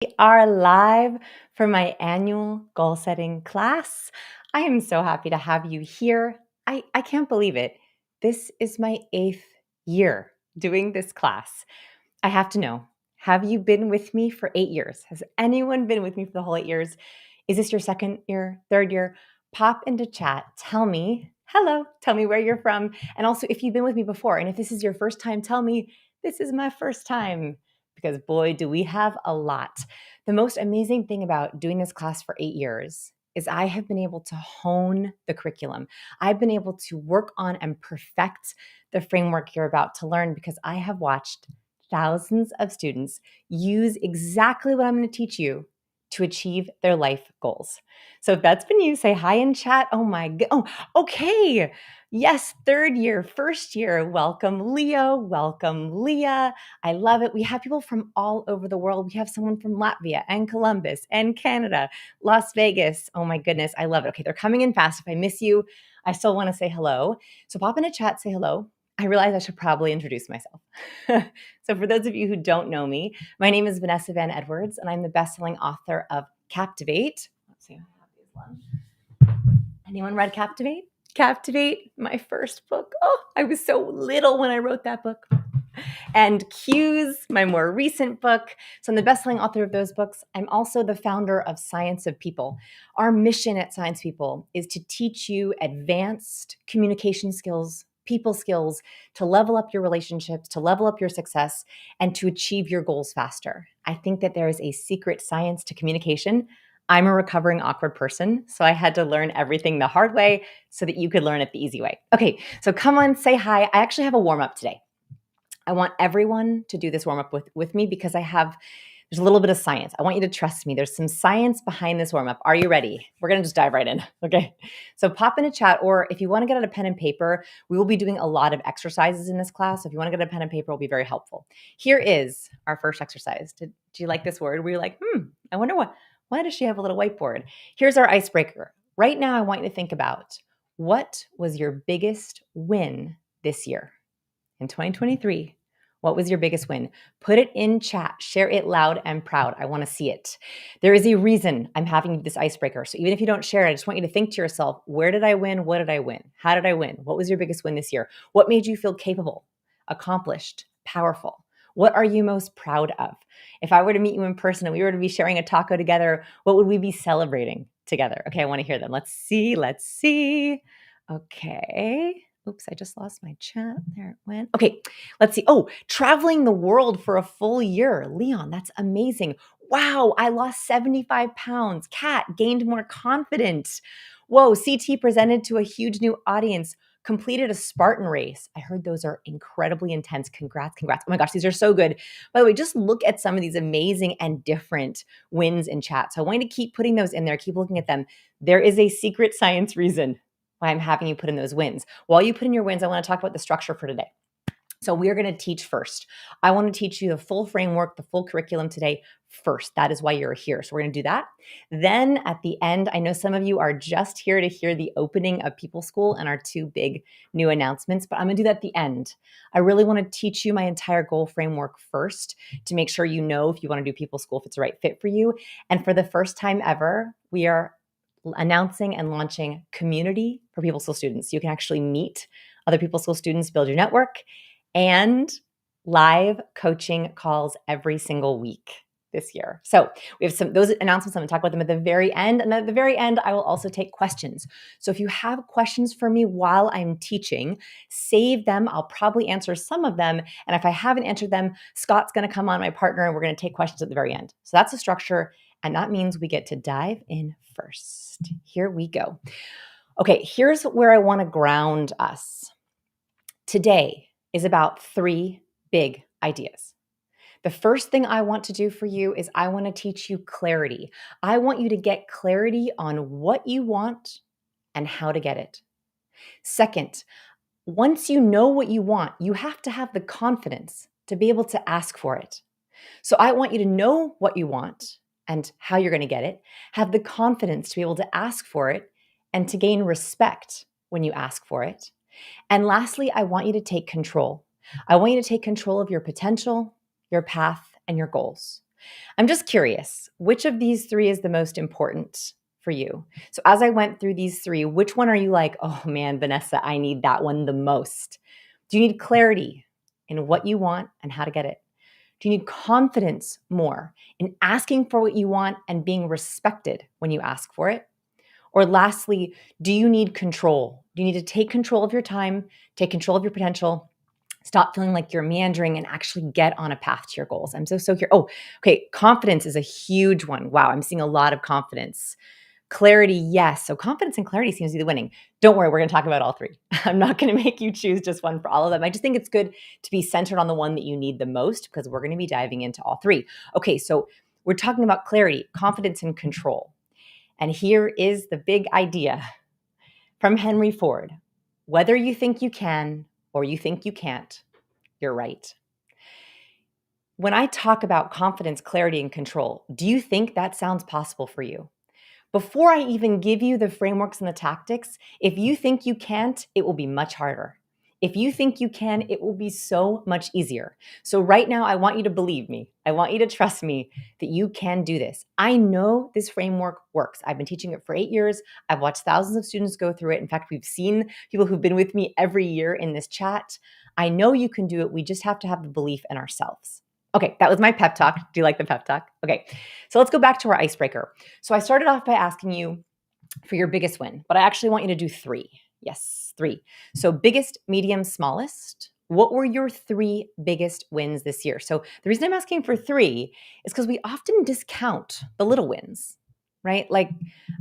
We are live for my annual goal setting class. I am so happy to have you here. I can't believe it. This is my 8th year doing this class. I have to know, have you been with me for 8 years? Has anyone been with me for the whole 8 years? Is this your second year, third year? Pop into chat. Tell me, hello, tell me where you're from. And also, if you've been with me before, and if this is your first time, tell me, this is my first time. Because boy, do we have a lot. The most amazing thing about doing this class for 8 years is I have been able to hone the curriculum. I've been able to work on and perfect the framework you're about to learn because I have watched thousands of students use exactly what I'm going to teach you to achieve their life goals. So if that's been you, say hi in chat. Oh my God. Oh, okay. Yes, third year, first year. Welcome, Leo. Welcome, Leah. I love it. We have people from all over the world. We have someone from Latvia and Columbus and Canada, Las Vegas. Oh my goodness. I love it. Okay, they're coming in fast. If I miss you, I still want to say hello. So pop in a chat, say hello. I realize I should probably introduce myself. So for those of you who don't know me, my name is Vanessa Van Edwards, and I'm the best-selling author of Captivate. Let's see, I have these ones. Anyone read Captivate? Captivate, my first book. Oh, I was so little when I wrote that book. And Cues, my more recent book. So I'm the best-selling author of those books. I'm also the founder of Science of People. Our mission at Science People is to teach you advanced communication skills, people skills, to level up your relationships, to level up your success, and to achieve your goals faster. I think that there is a secret science to communication. I'm a recovering awkward person, so I had to learn everything the hard way so that you could learn it the easy way. Okay, so come on, say hi. I actually have a warm-up today. I want everyone to do this warm-up with me because there's a little bit of science. I want you to trust me. There's some science behind this warm-up. Are you ready? We're going to just dive right in. Okay. So pop in a chat, or if you want to get out a pen and paper, we will be doing a lot of exercises in this class. So if you want to get a pen and paper, it will be very helpful. Here is our first exercise. Do you like this word? Were you like, I wonder why does she have a little whiteboard? Here's our icebreaker. Right now, I want you to think about, what was your biggest win this year? In 2023, what was your biggest win? Put it in chat. Share it loud and proud. I want to see it. There is a reason I'm having this icebreaker. So even if you don't share it, I just want you to think to yourself, where did I win? What did I win? How did I win? What was your biggest win this year? What made you feel capable, accomplished, powerful? What are you most proud of? If I were to meet you in person and we were to be sharing a taco together, what would we be celebrating together? Okay, I want to hear them. Let's see. Okay. Oops, I just lost my chat. There it went. Okay, let's see. Oh, traveling the world for a full year. Leon, that's amazing. Wow, I lost 75 pounds. Kat gained more confidence. Whoa, CT presented to a huge new audience, completed a Spartan race. I heard those are incredibly intense. Congrats. Oh my gosh, these are so good. By the way, just look at some of these amazing and different wins in chat. So I want you to keep putting those in there, keep looking at them. There is a secret science reason why I'm having you put in those wins. While you put in your wins, I want to talk about the structure for today. So we are going to teach first. I want to teach you the full framework, the full curriculum today first. That is why you're here. So we're going to do that. Then at the end, I know some of you are just here to hear the opening of People School and our two big new announcements, but I'm going to do that at the end. I really want to teach you my entire goal framework first to make sure you know if you want to do People School, if it's the right fit for you. And for the first time ever, we are announcing and launching community for People School students. You can actually meet other People School students, build your network, and live coaching calls every single week this year. So we have those announcements. I'm going to talk about them at the very end. And at the very end, I will also take questions. So if you have questions for me while I'm teaching, save them. I'll probably answer some of them. And if I haven't answered them, Scott's going to come on, my partner, and we're going to take questions at the very end. So that's the structure. And that means we get to dive in first. Here we go. Okay, here's where I want to ground us. Today is about 3 big ideas. The first thing I want to do for you is I want to teach you clarity. I want you to get clarity on what you want and how to get it. Second, once you know what you want, you have to have the confidence to be able to ask for it. So I want you to know what you want and how you're going to get it, have the confidence to be able to ask for it and to gain respect when you ask for it. And lastly, I want you to take control. I want you to take control of your potential, your path, and your goals. I'm just curious, which of these three is the most important for you? So as I went through these three, which one are you like, oh man, Vanessa, I need that one the most? Do you need clarity in what you want and how to get it? Do you need confidence more in asking for what you want and being respected when you ask for it? Or lastly, do you need control? Do you need to take control of your time, take control of your potential, stop feeling like you're meandering and actually get on a path to your goals? I'm so here. Oh, okay. Confidence is a huge one. Wow, I'm seeing a lot of confidence. Clarity, yes. So confidence and clarity seems to be the winning. Don't worry, we're going to talk about all three. I'm not going to make you choose just one for all of them. I just think it's good to be centered on the one that you need the most because we're going to be diving into all three. Okay, so we're talking about clarity, confidence, and control. And here is the big idea from Henry Ford. Whether you think you can or you think you can't, you're right. When I talk about confidence, clarity, and control, do you think that sounds possible for you? Before I even give you the frameworks and the tactics, if you think you can't, it will be much harder. If you think you can, it will be so much easier. So, right now, I want you to believe me. I want you to trust me that you can do this. I know this framework works. I've been teaching it for 8 years. I've watched thousands of students go through it. In fact, we've seen people who've been with me every year in this chat. I know you can do it. We just have to have the belief in ourselves. Okay, that was my pep talk. Do you like the pep talk? Okay, so let's go back to our icebreaker. So I started off by asking you for your biggest win, but I actually want you to do three. Yes, three. So biggest, medium, smallest. What were your three biggest wins this year? So the reason I'm asking for three is because we often discount the little wins, right? Like,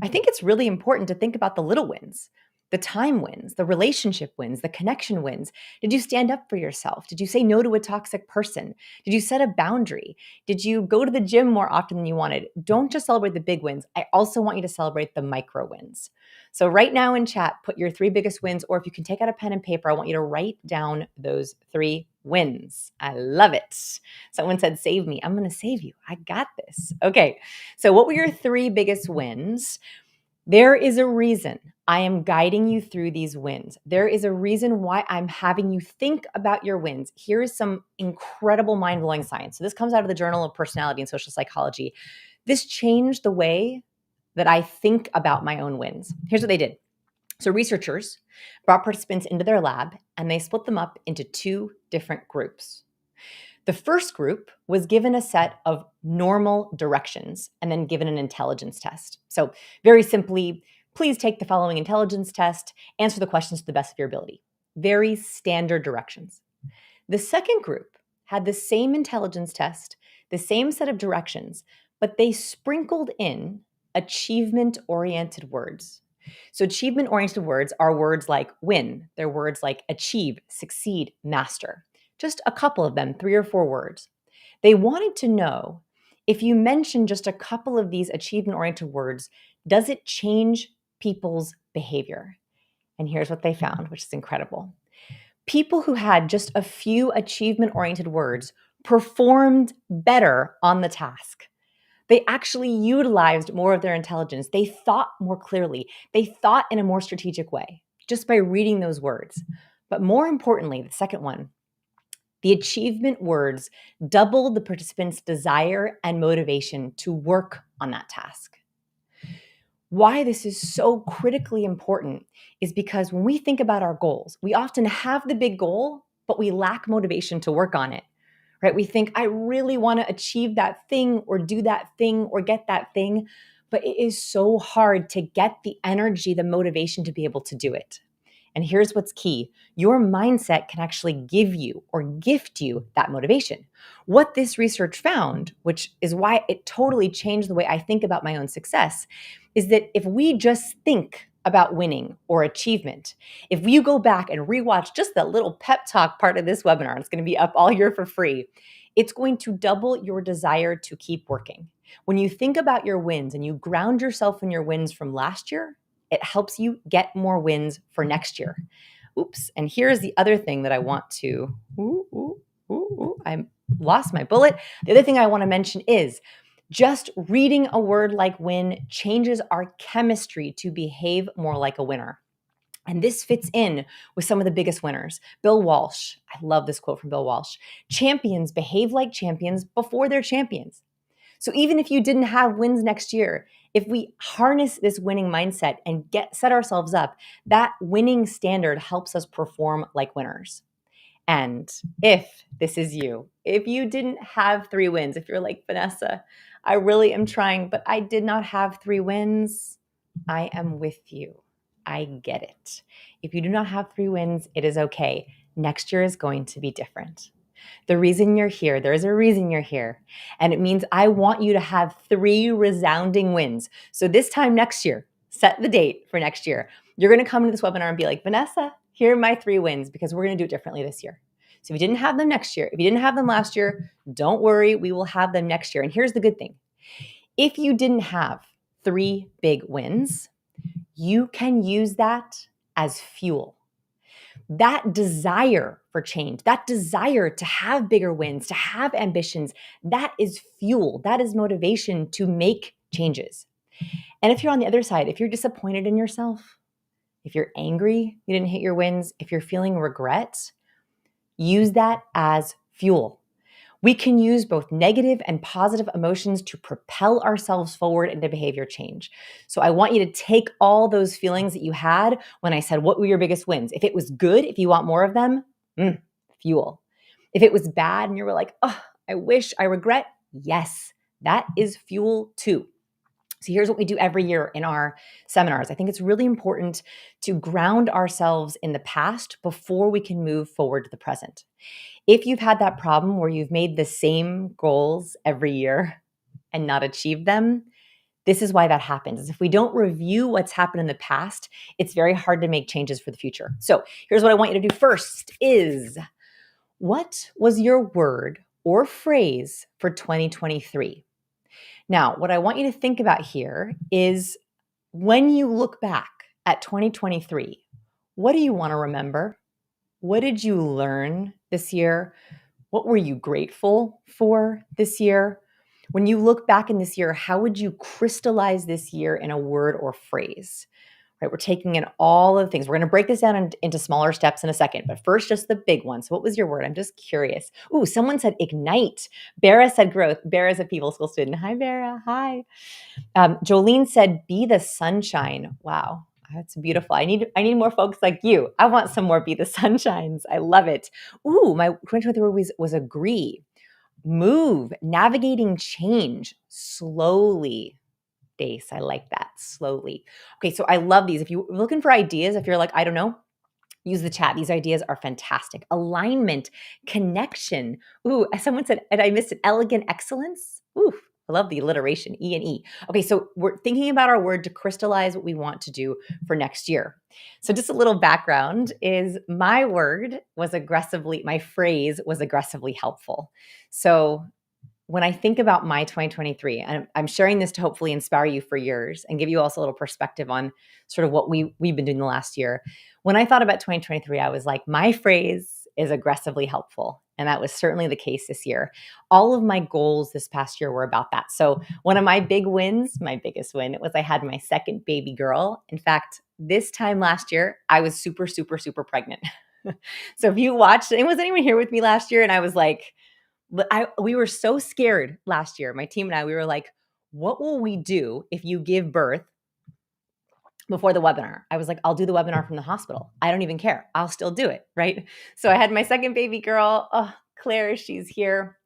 I think it's really important to think about the little wins, the time wins, the relationship wins, the connection wins. Did you stand up for yourself? Did you say no to a toxic person? Did you set a boundary? Did you go to the gym more often than you wanted? Don't just celebrate the big wins. I also want you to celebrate the micro wins. So right now in chat, put your three biggest wins, or if you can take out a pen and paper, I want you to write down those three wins. I love it. Someone said, save me. I'm going to save you. I got this. Okay. So what were your three biggest wins? There is a reason I am guiding you through these wins. There is a reason why I'm having you think about your wins. Here is some incredible mind-blowing science. So this comes out of the Journal of Personality and Social Psychology. This changed the way that I think about my own wins. Here's what they did. So researchers brought participants into their lab and they split them up into two different groups. The first group was given a set of normal directions and then given an intelligence test. So very simply, please take the following intelligence test, answer the questions to the best of your ability. Very standard directions. The second group had the same intelligence test, the same set of directions, but they sprinkled in achievement-oriented words. So achievement-oriented words are words like win. They're words like achieve, succeed, master. Just a couple of them, 3 or 4 words. They wanted to know if you mention just a couple of these achievement-oriented words, does it change people's behavior? And here's what they found, which is incredible. People who had just a few achievement-oriented words performed better on the task. They actually utilized more of their intelligence. They thought more clearly. They thought in a more strategic way just by reading those words. But more importantly, the second one, the achievement words doubled the participants' desire and motivation to work on that task. Why this is so critically important is because when we think about our goals, we often have the big goal, but we lack motivation to work on it, right? We think, I really want to achieve that thing or do that thing or get that thing, but it is so hard to get the energy, the motivation to be able to do it. And here's what's key. Your mindset can actually give you or gift you that motivation. What this research found, which is why it totally changed the way I think about my own success, is that if we just think about winning or achievement, if you go back and rewatch just that little pep talk part of this webinar, it's going to be up all year for free, it's going to double your desire to keep working. When you think about your wins and you ground yourself in your wins from last year, it helps you get more wins for next year. Oops. And here's the other thing that I want to, I lost my bullet. The other thing I want to mention is just reading a word like win changes our chemistry to behave more like a winner. And this fits in with some of the biggest winners. Bill Walsh, I love this quote from Bill Walsh. Champions behave like champions before they're champions. So even if you didn't have wins next year, if we harness this winning mindset and set ourselves up, that winning standard helps us perform like winners. And if this is you, if you didn't have 3 wins, if you're like, Vanessa, I really am trying, but I did not have 3 wins, I am with you. I get it. If you do not have 3 wins, it is okay. Next year is going to be different. The reason you're here, there's a reason you're here. And it means I want you to have 3 resounding wins. So this time next year, set the date for next year. You're going to come to this webinar and be like, Vanessa, here are my 3 wins, because we're going to do it differently this year. So if you didn't have them next year, if you didn't have them last year, don't worry, we will have them next year. And here's the good thing. If you didn't have 3 big wins, you can use that as fuel. That desire for change, that desire to have bigger wins, to have ambitions, that is fuel. That is motivation to make changes. And if you're on the other side, if you're disappointed in yourself, if you're angry you didn't hit your wins, if you're feeling regret, use that as fuel. We can use both negative and positive emotions to propel ourselves forward into behavior change. So I want you to take all those feelings that you had when I said, what were your biggest wins? If it was good, if you want more of them, fuel. If it was bad and you were like, oh, I wish, I regret, yes, that is fuel too. So here's what we do every year in our seminars. I think it's really important to ground ourselves in the past before we can move forward to the present. If you've had that problem where you've made the same goals every year and not achieved them, this is why that happens. If we don't review what's happened in the past, it's very hard to make changes for the future. So here's what I want you to do first is, what was your word or phrase for 2023? Now, what I want you to think about here is, when you look back at 2023, what do you want to remember? What did you learn this year? What were you grateful for this year? When you look back in this year, how would you crystallize this year in a word or phrase? Right, we're taking in all of the things. We're going to break this down into smaller steps in a second, but first, just the big one. So what was your word? I'm just curious. Ooh, someone said ignite. Bera said growth. Bera's a People School student. Hi, Bera. Hi. Jolene said be the sunshine. Wow, that's beautiful. I need more folks like you. I want some more be the sunshines. I love it. Ooh, my 2023 was agree. Move, navigating change slowly. Dace, I like that. Slowly. Okay, so I love these. If you're looking for ideas, if you're like, I don't know, use the chat. These ideas are fantastic. Alignment, connection. Ooh, someone said, and I missed it, elegant excellence. Ooh, I love the alliteration, E and E. Okay, so we're thinking about our word to crystallize what we want to do for next year. So just a little background is, my phrase was aggressively helpful. So when I think about my 2023, and I'm sharing this to hopefully inspire you for yours and give you also a little perspective on sort of what we've been doing the last year. When I thought about 2023, I was like, my phrase is aggressively helpful. And that was certainly the case this year. All of my goals this past year were about that. So one of my big wins, my biggest win, was I had my second baby girl. In fact, this time last year, I was super, super, super pregnant. So if you watched, and was anyone here with me last year? And I was like, we were so scared last year, my team and I, we were like, what will we do if you give birth before the webinar? I was like, I'll do the webinar from the hospital. I don't even care. I'll still do it, right? So I had my second baby girl. Oh, Claire, she's here.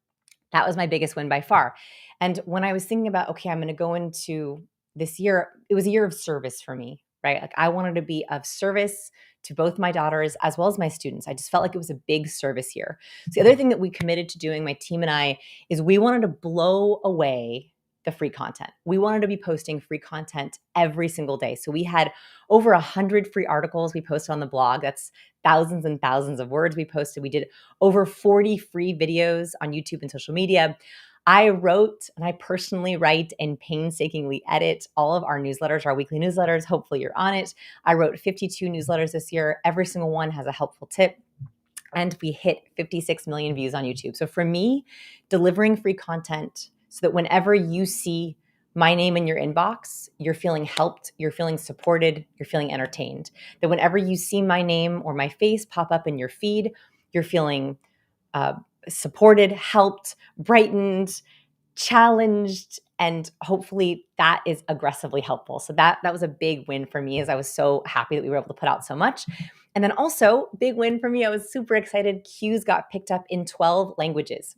That was my biggest win by far. And when I was thinking about, okay, I'm going to go into this year, it was a year of service for me, right? Like, I wanted to be of service to both my daughters as well as my students. I just felt like it was a big service year. So the other thing that we committed to doing, my team and I, is we wanted to blow away the free content. We wanted to be posting free content every single day. So we had over 100 free articles we posted on the blog. That's thousands and thousands of words we posted. We did over 40 free videos on YouTube and social media. I wrote, and I personally write and painstakingly edit all of our newsletters, our weekly newsletters. Hopefully you're on it. I wrote 52 newsletters this year. Every single one has a helpful tip. And we hit 56 million views on YouTube. So for me, delivering free content so that whenever you see my name in your inbox, you're feeling helped, you're feeling supported, you're feeling entertained. That whenever you see my name or my face pop up in your feed, you're feeling supported, helped, brightened, challenged, and hopefully that is aggressively helpful. So that was a big win for me, as I was so happy that we were able to put out so much. And then also, big win for me, I was super excited. Q's got picked up in 12 languages.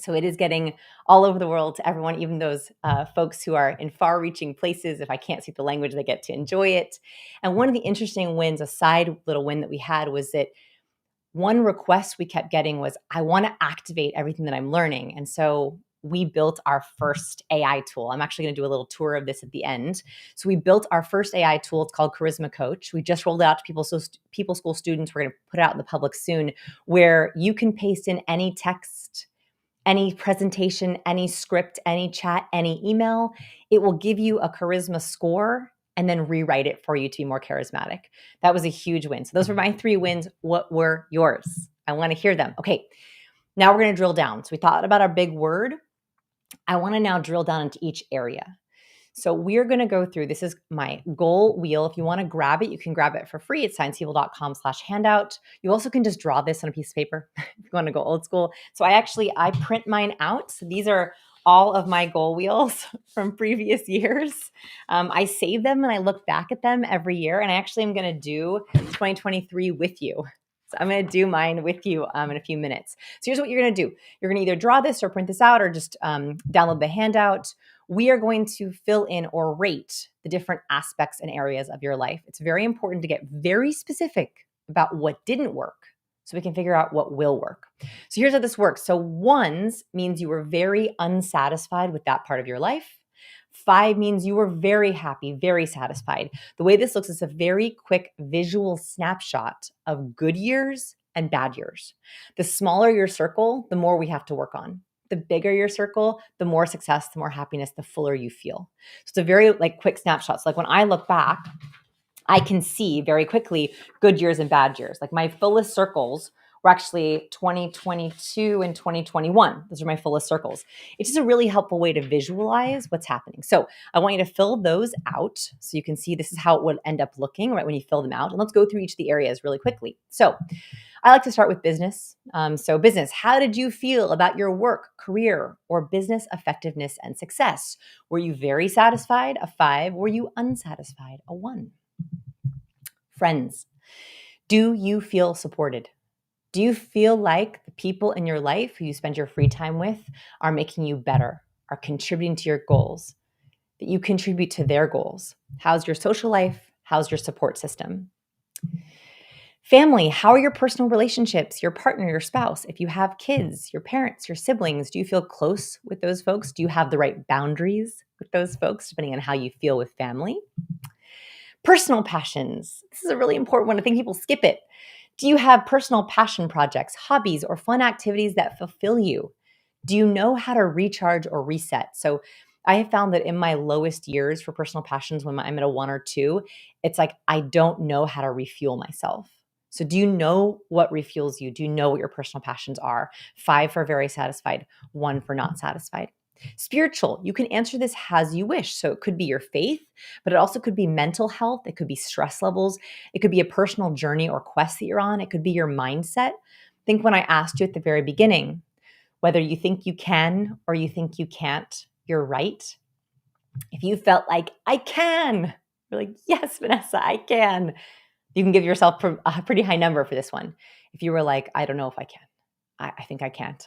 So it is getting all over the world to everyone, even those folks who are in far-reaching places. If I can't speak the language, they get to enjoy it. And one of the interesting wins, a side little win that we had, was that one request we kept getting was, I want to activate everything that I'm learning. And so we built our first AI tool. I'm actually going to do a little tour of this at the end. So we built our first AI tool. It's called Charisma Coach. We just rolled it out to people school students. We're going to put it out in the public soon, where you can paste in any text, any presentation, any script, any chat, any email. It will give you a charisma score and then rewrite it for you to be more charismatic. That was a huge win. So those were my 3 wins. What were yours? I want to hear them. Okay, now we're going to drill down. So we thought about our big word. I want to now drill down into each area. So we're going to go through, this is my goal wheel. If you want to grab it, you can grab it for free at sciencetable.com/handout. You also can just draw this on a piece of paper if you want to go old school. So I print mine out. So these are all of my goal wheels from previous years. I save them and I look back at them every year. And I actually am going to do 2023 with you. So I'm going to do mine with you in a few minutes. So here's what you're going to do. You're going to either draw this or print this out or just download the handout. We are going to fill in or rate the different aspects and areas of your life. It's very important to get very specific about what didn't work so we can figure out what will work. So here's how this works. So 1s means you were very unsatisfied with that part of your life. 5 means you were very happy, very satisfied. The way this looks is a very quick visual snapshot of good years and bad years. The smaller your circle, the more we have to work on. The bigger your circle, the more success, the more happiness, the fuller you feel. So it's a very quick snapshot. So when I look back, I can see very quickly good years and bad years. My fullest circles were actually 2022 and 2021. Those are my fullest circles. It's just a really helpful way to visualize what's happening. So I want you to fill those out so you can see this is how it would end up looking right when you fill them out. And let's go through each of the areas really quickly. So I like to start with business. So business, how did you feel about your work, career, or business effectiveness and success? Were you very satisfied? A 5. Were you unsatisfied? A 1. Friends, do you feel supported? Do you feel like the people in your life who you spend your free time with are making you better, are contributing to your goals, that you contribute to their goals? How's your social life? How's your support system? Family, how are your personal relationships, your partner, your spouse? If you have kids, your parents, your siblings, do you feel close with those folks? Do you have the right boundaries with those folks, depending on how you feel with family? Personal passions. This is a really important one. I think people skip it. Do you have personal passion projects, hobbies, or fun activities that fulfill you? Do you know how to recharge or reset? So I have found that in my lowest years for personal passions, when I'm at a 1 or 2, it's I don't know how to refuel myself. So do you know what refuels you? Do you know what your personal passions are? 5 for very satisfied, 1 for not satisfied. Spiritual, you can answer this as you wish. So it could be your faith, but it also could be mental health. It could be stress levels. It could be a personal journey or quest that you're on. It could be your mindset. Think when I asked you at the very beginning, whether you think you can or you think you can't, you're right. If you felt like, I can, you're like, yes, Vanessa, I can. You can give yourself a pretty high number for this one. If you were like, I don't know if I can, I think I can't,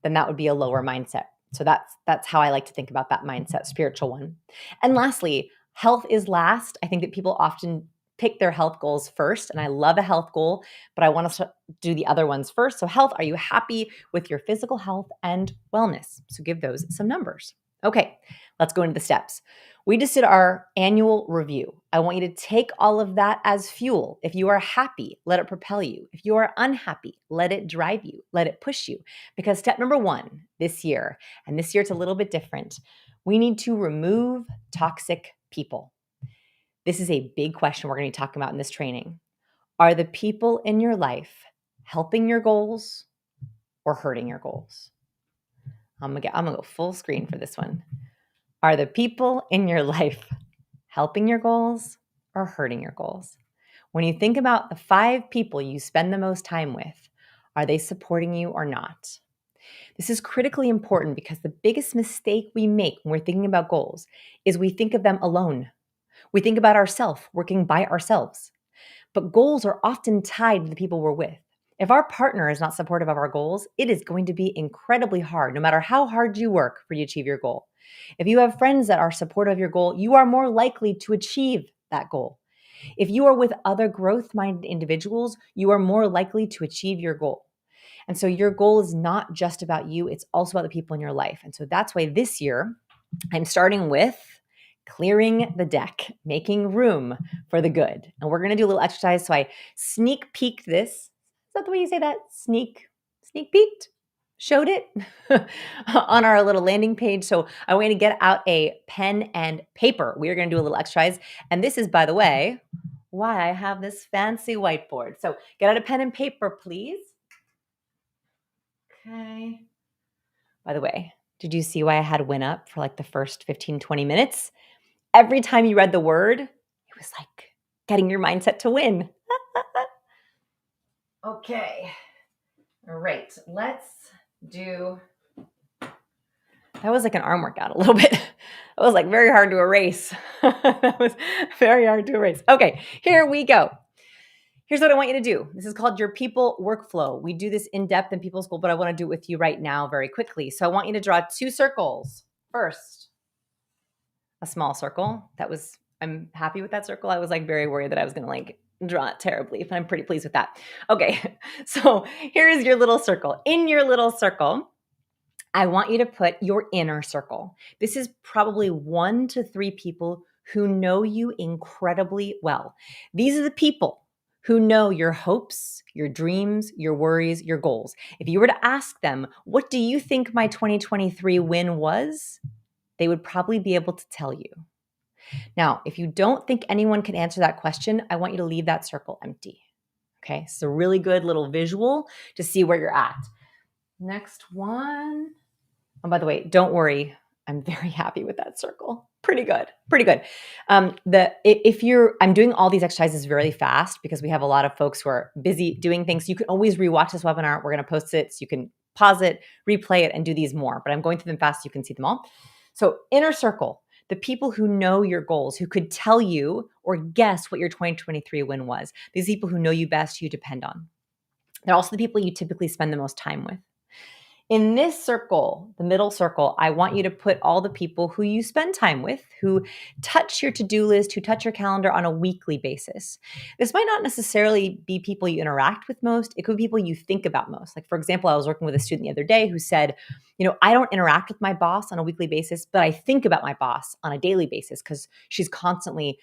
then that would be a lower mindset. So that's how I like to think about that mindset, spiritual one. And lastly, health is last. I think that people often pick their health goals first, and I love a health goal, but I want to do the other ones first. So health, are you happy with your physical health and wellness? So give those some numbers. Okay, let's go into the steps. We just did our annual review. I want you to take all of that as fuel. If you are happy, let it propel you. If you are unhappy, let it drive you, let it push you. Because step number 1 this year, and this year it's a little bit different, we need to remove toxic people. This is a big question we're going to be talking about in this training. Are the people in your life helping your goals or hurting your goals? I'm gonna go full screen for this one. Are the people in your life helping your goals or hurting your goals? When you think about the 5 people you spend the most time with, are they supporting you or not? This is critically important because the biggest mistake we make when we're thinking about goals is we think of them alone. We think about ourselves, working by ourselves. But goals are often tied to the people we're with. If our partner is not supportive of our goals, it is going to be incredibly hard, no matter how hard you work for you to achieve your goal. If you have friends that are supportive of your goal, you are more likely to achieve that goal. If you are with other growth minded individuals, you are more likely to achieve your goal. And so your goal is not just about you, it's also about the people in your life. And so that's why this year I'm starting with clearing the deck, making room for the good. And we're going to do a little exercise. So I sneak peeked this. Is that the way you say that? Sneak peeked? Showed it on our little landing page. So I want you to get out a pen and paper. We are going to do a little exercise. And this is, by the way, why I have this fancy whiteboard. So get out a pen and paper, please. Okay. By the way, did you see why I had win up for like the first 15, 20 minutes? Every time you read the word, it was like getting your mindset to win. Okay. All right. Let's do. That was like an arm workout a little bit. It was like very hard to erase. That was very hard to erase. Okay, here we go. Here's what I want you to do. This is called your people workflow. We do this in depth in people school, but I want to do it with you right now very quickly. So I want you to draw 2 circles. First, a small circle. I'm happy with that circle. I was like very worried that I was going to like draw it terribly, but I'm pretty pleased with that. Okay. So here's your little circle. In your little circle, I want you to put your inner circle. This is probably 1 to 3 people who know you incredibly well. These are the people who know your hopes, your dreams, your worries, your goals. If you were to ask them, what do you think my 2023 win was? They would probably be able to tell you. Now, if you don't think anyone can answer that question, I want you to leave that circle empty. Okay, so a really good little visual to see where you're at. Next one. Oh, by the way, don't worry. I'm very happy with that circle. Pretty good. I'm doing all these exercises really fast because we have a lot of folks who are busy doing things. You can always rewatch this webinar. We're going to post it so you can pause it, replay it, and do these more. But I'm going through them fast so you can see them all. So inner circle, the people who know your goals, who could tell you or guess what your 2023 win was. These people who know you best, who you depend on. They're also the people you typically spend the most time with. In this circle, the middle circle, I want you to put all the people who you spend time with, who touch your to-do list, who touch your calendar on a weekly basis. This might not necessarily be people you interact with most. It could be people you think about most. Like, for example, I was working with a student the other day who said, I don't interact with my boss on a weekly basis, but I think about my boss on a daily basis because she's constantly,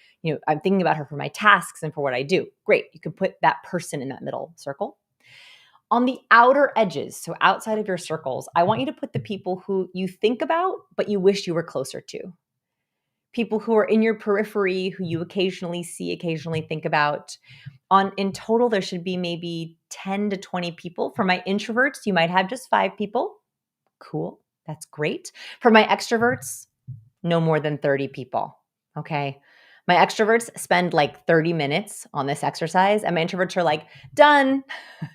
I'm thinking about her for my tasks and for what I do. Great. You can put that person in that middle circle. On the outer edges, so outside of your circles, I want you to put the people who you think about, but you wish you were closer to. People who are in your periphery, who you occasionally see, occasionally think about. In total, there should be maybe 10 to 20 people. For my introverts, you might have just 5 people. Cool, that's great. For my extroverts, no more than 30 people, okay? My extroverts spend like 30 minutes on this exercise, and my introverts are like, done.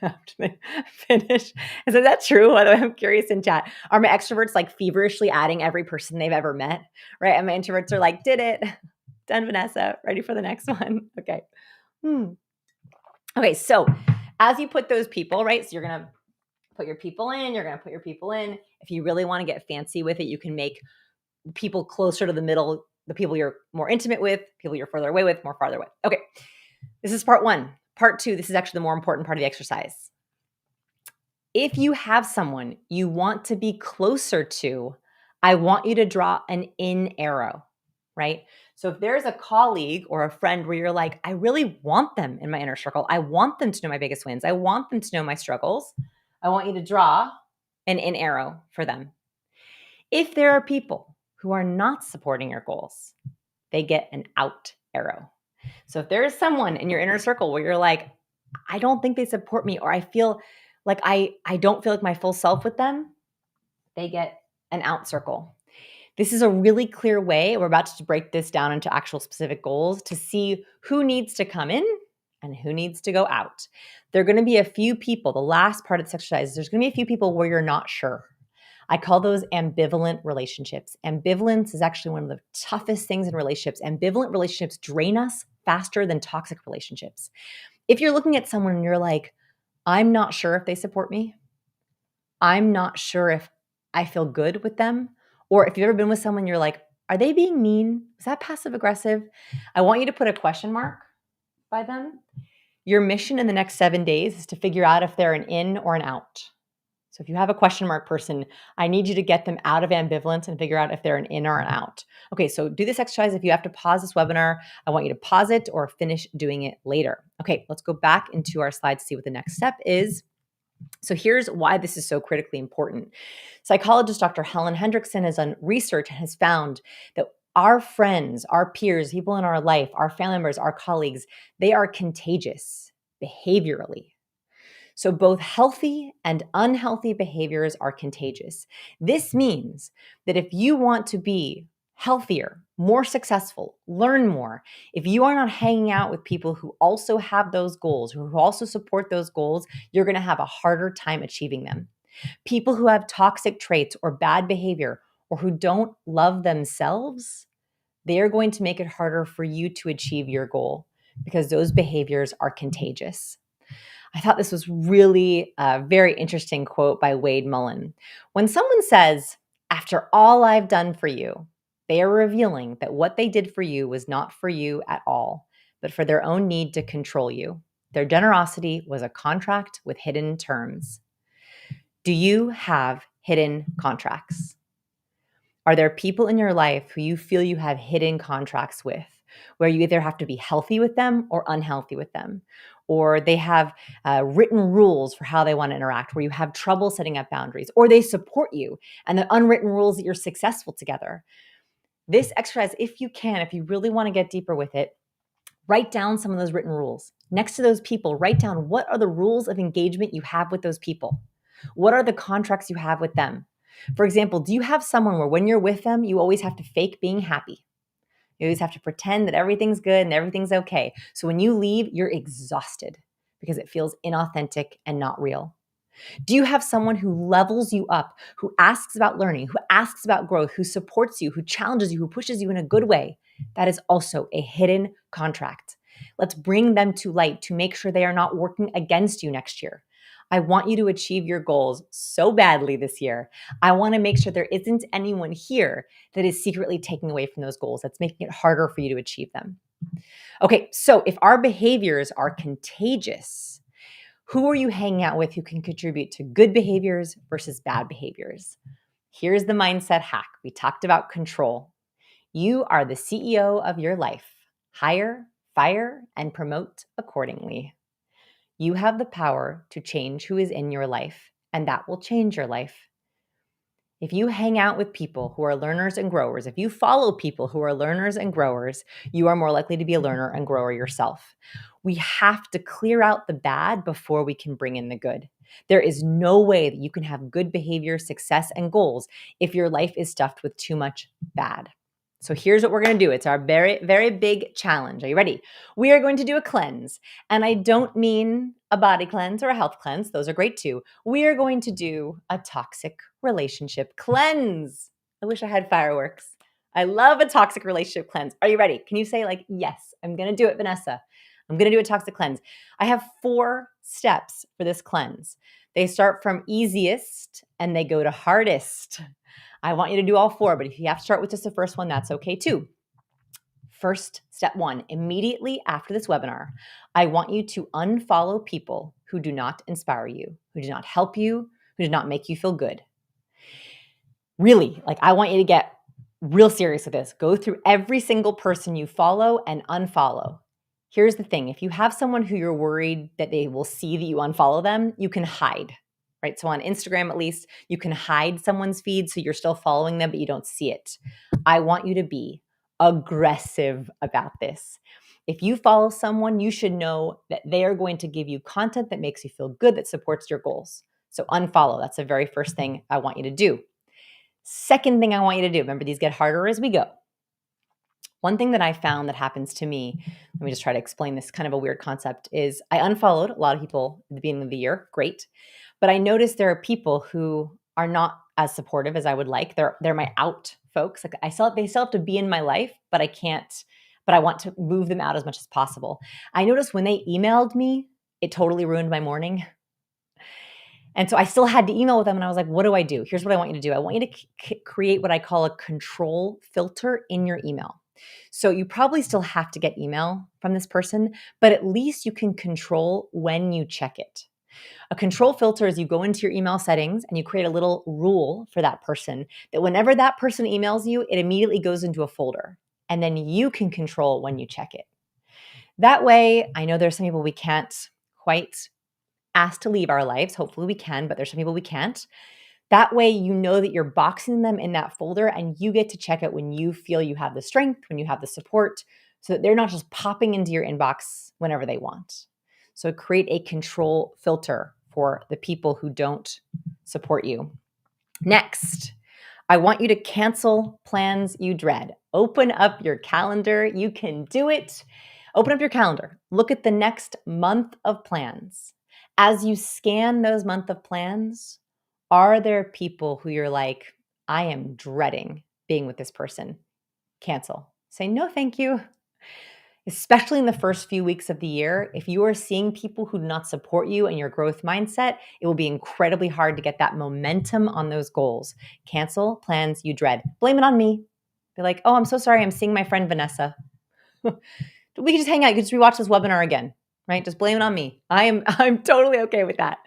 After they finish. Is that true? By the way, I'm curious in chat. Are my extroverts like feverishly adding every person they've ever met? Right? And my introverts are like, did it. Done, Vanessa. Ready for the next one. Okay. Okay, so as you put those people, right? So you're going to put your people in, you're going to put your people in. If you really want to get fancy with it, you can make people closer to the middle, the people you're more intimate with, people you're further away with, more farther away. Okay, this is part 1. Part 2, this is actually the more important part of the exercise. If you have someone you want to be closer to, I want you to draw an in arrow, right? So if there's a colleague or a friend where you're like, I really want them in my inner circle. I want them to know my biggest wins. I want them to know my struggles. I want you to draw an in arrow for them. If there are people who are not supporting your goals, they get an out arrow. So if there is someone in your inner circle where you're like, I don't think they support me, or I feel like I don't feel like my full self with them, they get an out circle. This is a really clear way, we're about to break this down into actual specific goals, to see who needs to come in and who needs to go out. There are going to be a few people, the last part of this exercise, there's going to be a few people where you're not sure. I call those ambivalent relationships. Ambivalence is actually one of the toughest things in relationships. Ambivalent relationships drain us faster than toxic relationships. If you're looking at someone and you're like, I'm not sure if they support me, I'm not sure if I feel good with them, or if you've ever been with someone, you're like, are they being mean? Is that passive aggressive? I want you to put a question mark by them. Your mission in the next 7 days is to figure out if they're an in or an out. So if you have a question mark person, I need you to get them out of ambivalence and figure out if they're an in or an out. Okay, so do this exercise. If you have to pause this webinar, I want you to pause it or finish doing it later. Okay, let's go back into our slides to see what the next step is. So here's why this is so critically important. Psychologist Dr. Helen Hendrickson has done research and has found that our friends, our peers, people in our life, our family members, our colleagues, they are contagious behaviorally. So both healthy and unhealthy behaviors are contagious. This means that if you want to be healthier, more successful, learn more, if you are not hanging out with people who also have those goals, who also support those goals, you're going to have a harder time achieving them. People who have toxic traits or bad behavior or who don't love themselves, they are going to make it harder for you to achieve your goal because those behaviors are contagious. I thought this was really a very interesting quote by Wade Mullen. When someone says, after all I've done for you, they are revealing that what they did for you was not for you at all, but for their own need to control you. Their generosity was a contract with hidden terms. Do you have hidden contracts? Are there people in your life who you feel you have hidden contracts with, where you either have to be healthy with them or unhealthy with them, or they have written rules for how they want to interact, where you have trouble setting up boundaries, or they support you and the unwritten rules that you're successful together? This exercise, if you can, if you really want to get deeper with it, write down some of those written rules. Next to those people, write down what are the rules of engagement you have with those people? What are the contracts you have with them? For example, do you have someone where when you're with them, you always have to fake being happy? You always have to pretend that everything's good and everything's okay. So when you leave, you're exhausted because it feels inauthentic and not real. Do you have someone who levels you up, who asks about learning, who asks about growth, who supports you, who challenges you, who pushes you in a good way? That is also a hidden contract. Let's bring them to light to make sure they are not working against you next year. I want you to achieve your goals so badly this year. I want to make sure there isn't anyone here that is secretly taking away from those goals, that's making it harder for you to achieve them. Okay, so if our behaviors are contagious, who are you hanging out with who can contribute to good behaviors versus bad behaviors? Here's the mindset hack. We talked about control. You are the CEO of your life. Hire, fire, and promote accordingly. You have the power to change who is in your life, and that will change your life. If you hang out with people who are learners and growers, if you follow people who are learners and growers, you are more likely to be a learner and grower yourself. We have to clear out the bad before we can bring in the good. There is no way that you can have good behavior, success, and goals if your life is stuffed with too much bad. So here's what we're going to do. It's our very, very big challenge. Are you ready? We are going to do a cleanse. And I don't mean a body cleanse or a health cleanse. Those are great too. We are going to do a toxic relationship cleanse. I wish I had fireworks. I love a toxic relationship cleanse. Are you ready? Can you say like, yes, I'm going to do it, Vanessa. I'm going to do a toxic cleanse. I have 4 steps for this cleanse. They start from easiest and they go to hardest. I want you to do all 4, but if you have to start with just the first one, that's okay too. First, step 1, immediately after this webinar, I want you to unfollow people who do not inspire you, who do not help you, who do not make you feel good. Really, like I want you to get real serious with this. Go through every single person you follow and unfollow. Here's the thing. If you have someone who you're worried that they will see that you unfollow them, you can hide, right? So on Instagram, at least, you can hide someone's feed so you're still following them, but you don't see it. I want you to be aggressive about this. If you follow someone, you should know that they are going to give you content that makes you feel good, that supports your goals. So unfollow. That's the very first thing I want you to do. Second thing I want you to do, remember these get harder as we go. One thing that I found that happens to me, let me just try to explain this kind of a weird concept, is I unfollowed a lot of people at the beginning of the year. Great. But I noticed there are people who are not as supportive as I would like. They're my out folks. Like they still have to be in my life, but I can't, but I want to move them out as much as possible. I noticed when they emailed me, it totally ruined my morning. And so I still had to email with them. And I was like, what do I do? Here's what I want you to do. I want you to create what I call a control filter in your email. So you probably still have to get email from this person, but at least you can control when you check it. A control filter is you go into your email settings and you create a little rule for that person that whenever that person emails you, it immediately goes into a folder. And then you can control when you check it. That way, I know there's some people we can't quite ask to leave our lives. Hopefully we can, but there's some people we can't. That way, you know that you're boxing them in that folder and you get to check it when you feel you have the strength, when you have the support, so that they're not just popping into your inbox whenever they want. So create a control filter for the people who don't support you. Next, I want you to cancel plans you dread. Open up your calendar. You can do it. Open up your calendar. Look at the next month of plans. As you scan those month of plans, are there people who you're like, I am dreading being with this person? Cancel. Say, no, thank you. Especially in the first few weeks of the year, if you are seeing people who do not support you and your growth mindset, it will be incredibly hard to get that momentum on those goals. Cancel plans you dread. Blame it on me. Be like, oh, I'm so sorry. I'm seeing my friend Vanessa. We can just hang out. You can just rewatch this webinar again, right? Just blame it on me. I'm totally okay with that.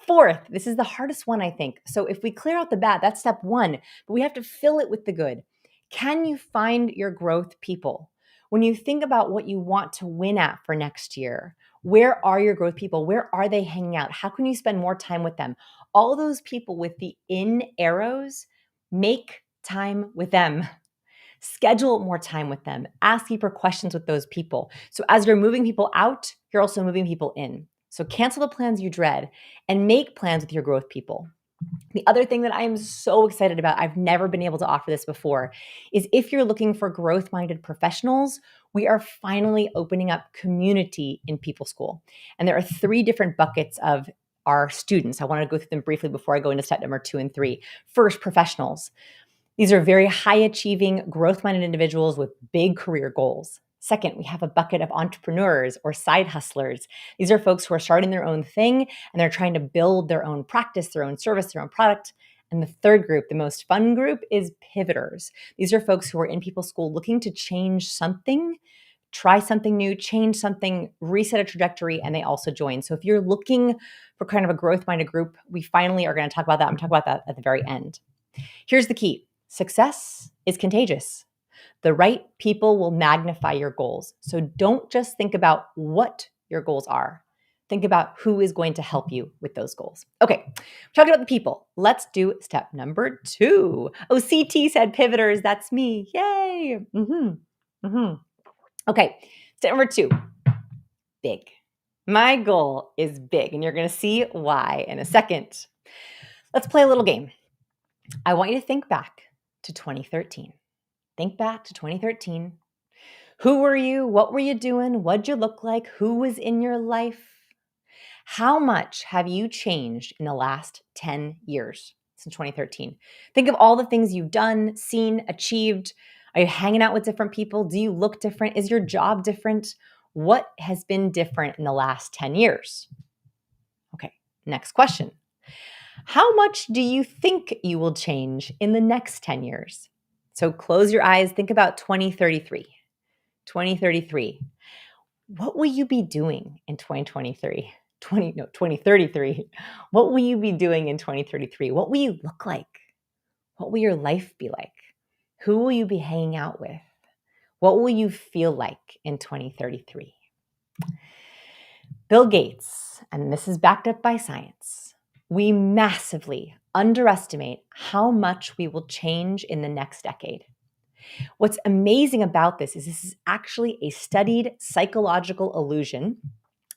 Fourth, this is the hardest one, I think. So if we clear out the bad, that's step one, but we have to fill it with the good. Can you find your growth people? When you think about what you want to win at for next year, where are your growth people? Where are they hanging out? How can you spend more time with them? All those people with the in arrows, make time with them. Schedule more time with them. Ask deeper questions with those people. So as you're moving people out, you're also moving people in. So cancel the plans you dread and make plans with your growth people. The other thing that I am so excited about, I've never been able to offer this before, is if you're looking for growth-minded professionals, we are finally opening up community in People School. And there are 3 different buckets of our students. I want to go through them briefly before I go into step number 2 and 3. First, professionals. These are very high-achieving, growth-minded individuals with big career goals. Second, we have a bucket of entrepreneurs or side hustlers. These are folks who are starting their own thing and they're trying to build their own practice, their own service, their own product. And the third group, the most fun group, is pivoters. These are folks who are in People School looking to change something, try something new, change something, reset a trajectory, and they also join. So if you're looking for kind of a growth-minded group, we finally are going to talk about that. I'm talking about that at the very end. Here's the key. Success is contagious. The right people will magnify your goals. So don't just think about what your goals are. Think about who is going to help you with those goals. Okay, we're talking about the people. Let's do step number 2. Oh, CT said pivoters. That's me. Yay. Okay, step number 2, big. My goal is big, and you're going to see why in a second. Let's play a little game. I want you to think back to 2013. Think back to 2013. Who were you? What were you doing? What'd you look like? Who was in your life? How much have you changed in the last 10 years since 2013? Think of all the things you've done, seen, achieved. Are you hanging out with different people? Do you look different? Is your job different? What has been different in the last 10 years? Okay, next question. How much do you think you will change in the next 10 years? So close your eyes, think about 2033. 2033. What will you be doing in 2023? 2033. What will you be doing in 2033? What will you look like? What will your life be like? Who will you be hanging out with? What will you feel like in 2033? Bill Gates, and this is backed up by science, we massively underestimate how much we will change in the next decade. What's amazing about this is actually a studied psychological illusion.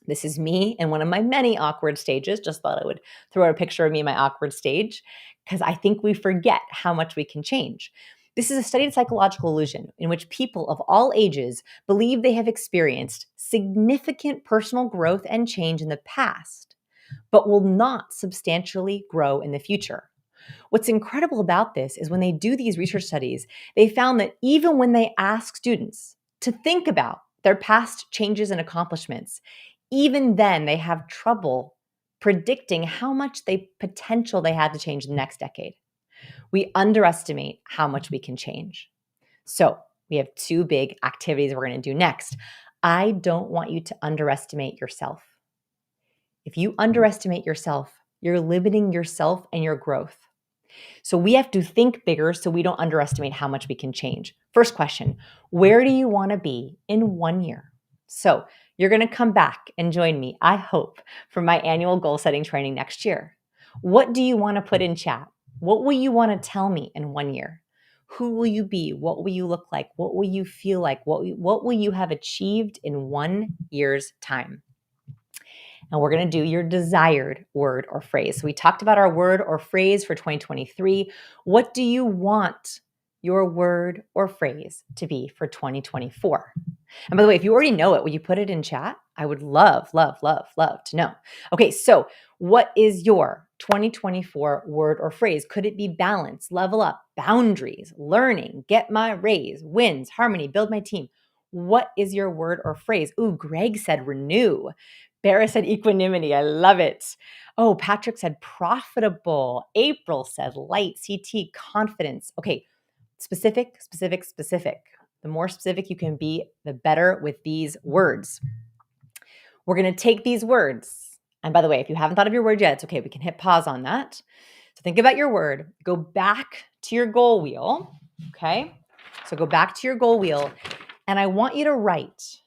This is me in one of my many awkward stages. Just thought I would throw out a picture of me in my awkward stage because I think we forget how much we can change. This is a studied psychological illusion in which people of all ages believe they have experienced significant personal growth and change in the past, but will not substantially grow in the future. What's incredible about this is when they do these research studies, they found that even when they ask students to think about their past changes and accomplishments, even then they have trouble predicting how much potential they had to change the next decade. We underestimate how much we can change. So, we have two big activities we're going to do next. I don't want you to underestimate yourself. If you underestimate yourself, you're limiting yourself and your growth. So we have to think bigger so we don't underestimate how much we can change. First question, where do you want to be in 1 year? So you're going to come back and join me, I hope, for my annual goal setting training next year. What do you want to put in chat? What will you want to tell me in 1 year? Who will you be? What will you look like? What will you feel like? What will you have achieved in 1 year's time? And we're going to do your desired word or phrase. So we talked about our word or phrase for 2023. What do you want your word or phrase to be for 2024? And by the way, if you already know it, will you put it in chat? I would love, love, love, love to know. Okay, so what is your 2024 word or phrase? Could it be balance, level up, boundaries, learning, get my raise, wins, harmony, build my team? What is your word or phrase? Ooh, Greg said renew. Barra said equanimity. I love it. Oh, Patrick said profitable. April said light. CT, confidence. Okay, specific, specific, specific. The more specific you can be, the better with these words. We're going to take these words. And by the way, if you haven't thought of your word yet, it's okay. We can hit pause on that. So think about your word. Go back to your goal wheel. Okay. So go back to your goal wheel. And I want you to write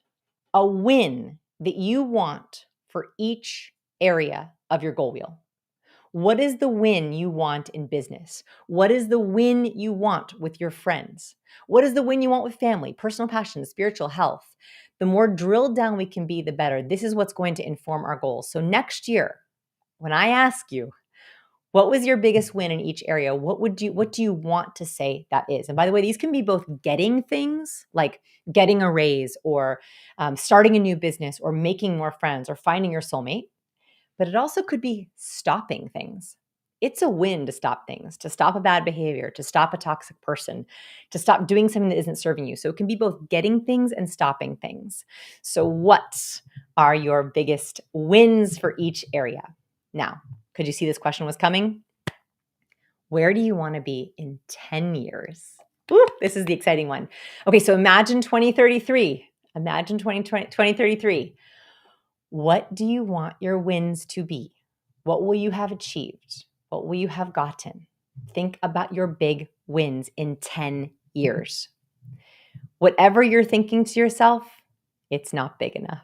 a win that you want for each area of your goal wheel. What is the win you want in business? What is the win you want with your friends? What is the win you want with family, personal passion, spiritual health? The more drilled down we can be, the better. This is what's going to inform our goals. So next year, when I ask you, what was your biggest win in each area? What do you want to say that is? And by the way, these can be both getting things like getting a raise or starting a new business or making more friends or finding your soulmate. But it also could be stopping things. It's a win to stop things, to stop a bad behavior, to stop a toxic person, to stop doing something that isn't serving you. So it can be both getting things and stopping things. So what are your biggest wins for each area? Now, could you see this question was coming? Where do you want to be in 10 years? Ooh, this is the exciting one. Okay, so imagine 2033. Imagine 2033. What do you want your wins to be? What will you have achieved? What will you have gotten? Think about your big wins in 10 years. Whatever you're thinking to yourself, it's not big enough.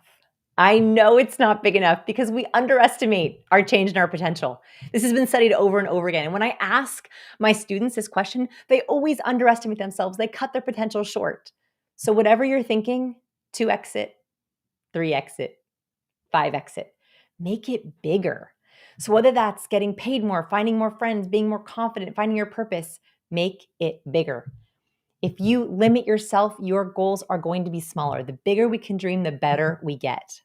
I know it's not big enough because we underestimate our change and our potential. This has been studied over and over again. And when I ask my students this question, they always underestimate themselves. They cut their potential short. So whatever you're thinking, 2x it, 3x it, 5x it, make it bigger. So whether that's getting paid more, finding more friends, being more confident, finding your purpose, make it bigger. If you limit yourself, your goals are going to be smaller. The bigger we can dream, the better we get.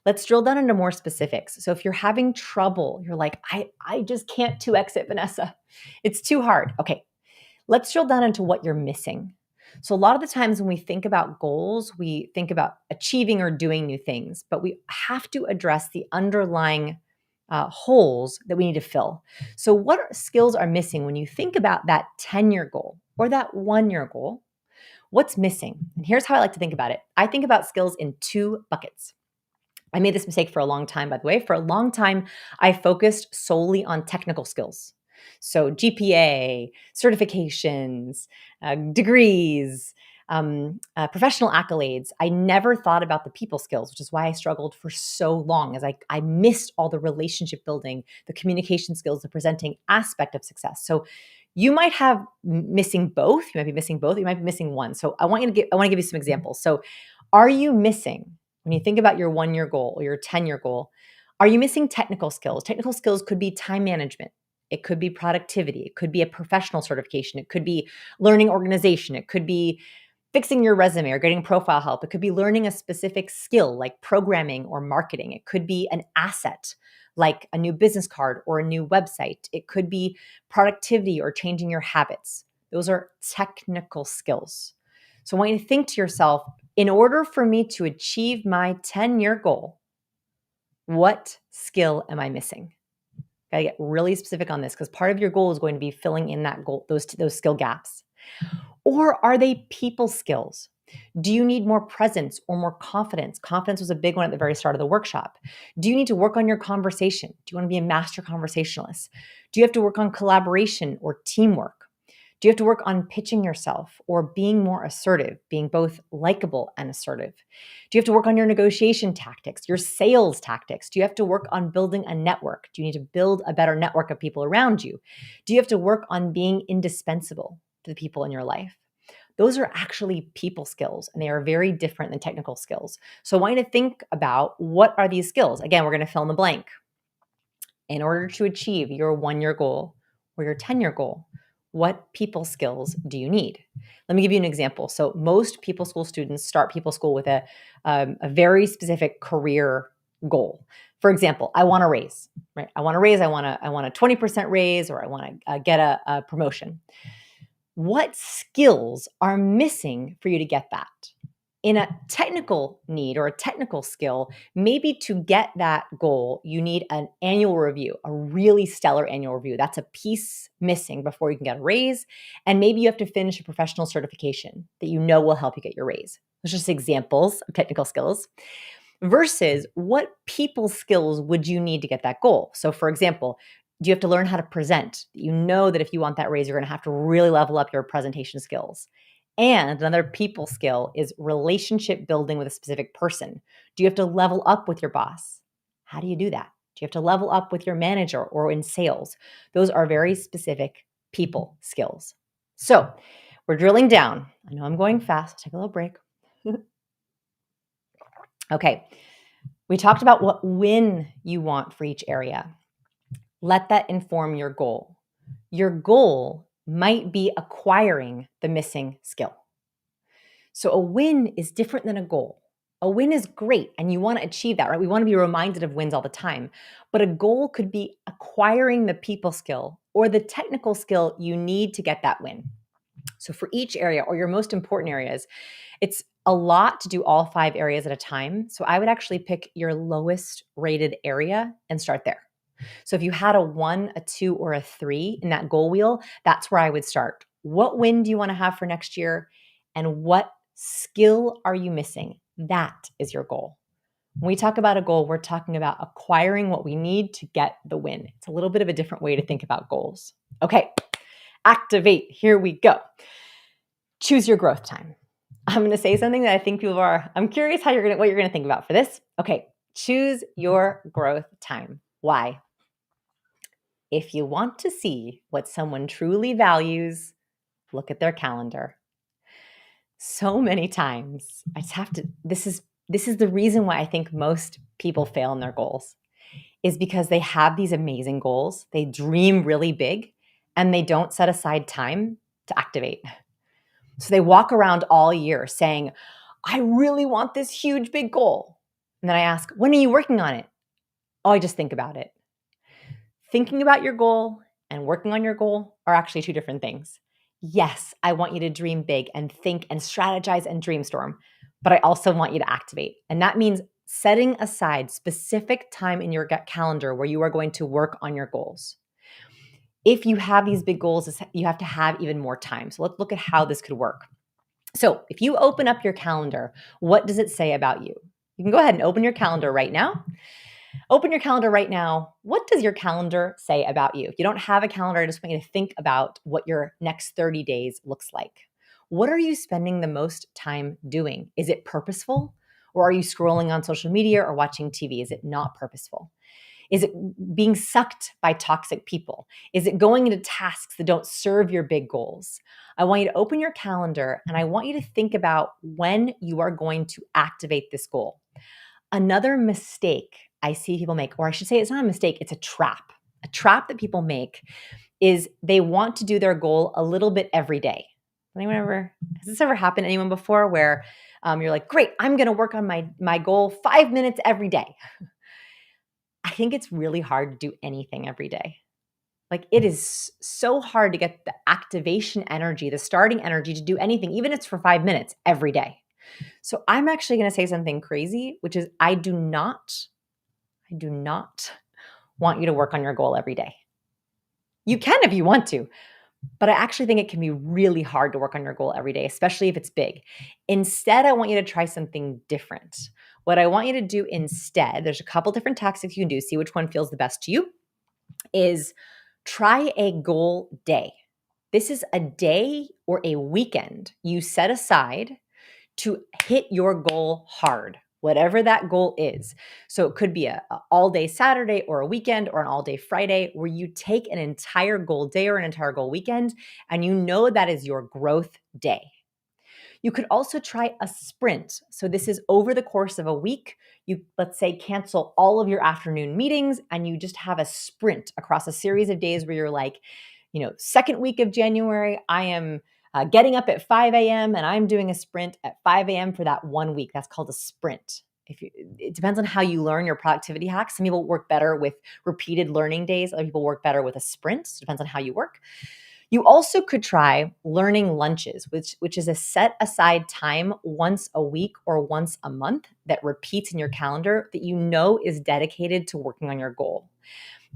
Let's drill down into more specifics. So if you're having trouble, you're like, I just can't 2x it, Vanessa. It's too hard. Okay, let's drill down into what you're missing. So a lot of the times when we think about goals, we think about achieving or doing new things, but we have to address the underlying holes that we need to fill. So what skills are missing when you think about that 10-year goal or that 1-year goal? What's missing? And here's how I like to think about it. I think about skills in 2 buckets. I made this mistake for a long time, by the way. For a long time, I focused solely on technical skills. So GPA, certifications, degrees, professional accolades. I never thought about the people skills, which is why I struggled for so long, as I missed all the relationship building, the communication skills, the presenting aspect of success. So you might have missing both. You might be missing both. You might be missing one. So I want to give you some examples. So are you missing, when you think about your 1-year goal or your 10-year goal, are you missing technical skills? Technical skills could be time management. It could be productivity. It could be a professional certification. It could be learning organization. It could be fixing your resume or getting profile help. It could be learning a specific skill like programming or marketing. It could be an asset like a new business card or a new website. It could be productivity or changing your habits. Those are technical skills. So I want you to think to yourself, in order for me to achieve my 10-year goal, what skill am I missing? Gotta get really specific on this because part of your goal is going to be filling in that goal, those skill gaps. Or are they people skills? Do you need more presence or more confidence? Confidence was a big one at the very start of the workshop. Do you need to work on your conversation? Do you want to be a master conversationalist? Do you have to work on collaboration or teamwork? Do you have to work on pitching yourself or being more assertive, being both likable and assertive? Do you have to work on your negotiation tactics, your sales tactics? Do you have to work on building a network? Do you need to build a better network of people around you? Do you have to work on being indispensable to the people in your life? Those are actually people skills, and they are very different than technical skills. So I want you to think about, what are these skills? Again, we're going to fill in the blank. In order to achieve your 1-year goal or your 10-year goal, what people skills do you need? Let me give you an example. So most people school students start people school with a very specific career goal. For example, I want a raise, right? I want a raise. I want a 20% raise, or I want to get a promotion. What skills are missing for you to get that? In a technical need or a technical skill, maybe to get that goal, you need an annual review, a really stellar annual review. That's a piece missing before you can get a raise. And maybe you have to finish a professional certification that you know will help you get your raise. Those are just examples of technical skills. Versus, what people skills would you need to get that goal? So for example, do you have to learn how to present? You know that if you want that raise, you're going to have to really level up your presentation skills. And another people skill is relationship building with a specific person. Do you have to level up with your boss? How do you do that? Do you have to level up with your manager or in sales? Those are very specific people skills. So we're drilling down. I know I'm going fast. I'll take a little break. Okay. We talked about what win you want for each area. Let that inform your goal. Your goal might be acquiring the missing skill. So a win is different than a goal. A win is great and you want to achieve that, right? We want to be reminded of wins all the time. But a goal could be acquiring the people skill or the technical skill you need to get that win. So for each area or your most important areas, it's a lot to do all 5 areas at a time. So I would actually pick your lowest rated area and start there. So if you had a 1, a 2, or a 3 in that goal wheel, that's where I would start. What win do you want to have for next year? And what skill are you missing? That is your goal. When we talk about a goal, we're talking about acquiring what we need to get the win. It's a little bit of a different way to think about goals. Okay, activate. Here we go. Choose your growth time. I'm going to say something that I think I'm curious what you're going to think about for this. Okay, choose your growth time. Why? If you want to see what someone truly values, look at their calendar. So many times, this is the reason why I think most people fail in their goals, is because they have these amazing goals, they dream really big, and they don't set aside time to activate. So they walk around all year saying, I really want this huge, big goal. And then I ask, when are you working on it? Oh, I just think about it. Thinking about your goal and working on your goal are actually 2 different things. Yes, I want you to dream big and think and strategize and dreamstorm, but I also want you to activate. And that means setting aside specific time in your calendar where you are going to work on your goals. If you have these big goals, you have to have even more time. So let's look at how this could work. So if you open up your calendar, what does it say about you? You can go ahead and open your calendar right now. Open your calendar right now. What does your calendar say about you? If you don't have a calendar, I just want you to think about what your next 30 days looks like. What are you spending the most time doing? Is it purposeful? Or are you scrolling on social media or watching TV? Is it not purposeful? Is it being sucked by toxic people? Is it going into tasks that don't serve your big goals? I want you to open your calendar and I want you to think about when you are going to activate this goal. Another mistake I see people make, or I should say it's not a mistake, it's a trap. A trap that people make is they want to do their goal a little bit every day. Has this ever happened to anyone before where you're like, great, I'm going to work on my goal 5 minutes every day? I think it's really hard to do anything every day. Like it is so hard to get the activation energy, the starting energy to do anything, even if it's for 5 minutes every day. So I'm actually going to say something crazy, which is I do not want you to work on your goal every day. You can if you want to, but I actually think it can be really hard to work on your goal every day, especially if it's big. Instead, I want you to try something different. What I want you to do instead, there's a couple different tactics you can do, see which one feels the best to you, is try a goal day. This is a day or a weekend you set aside to hit your goal hard, whatever that goal is. So it could be a all-day Saturday or a weekend or an all-day Friday where you take an entire goal day or an entire goal weekend and you know that is your growth day. You could also try a sprint. So this is over the course of a week. You, let's say, cancel all of your afternoon meetings and you just have a sprint across a series of days where you're like, second week of January, I am getting up at 5 a.m. and I'm doing a sprint at 5 a.m. for that 1 week. That's called a sprint. It depends on how you learn your productivity hacks. Some people work better with repeated learning days. Other people work better with a sprint. So it depends on how you work. You also could try learning lunches, which is a set aside time once a week or once a month that repeats in your calendar that you know is dedicated to working on your goal.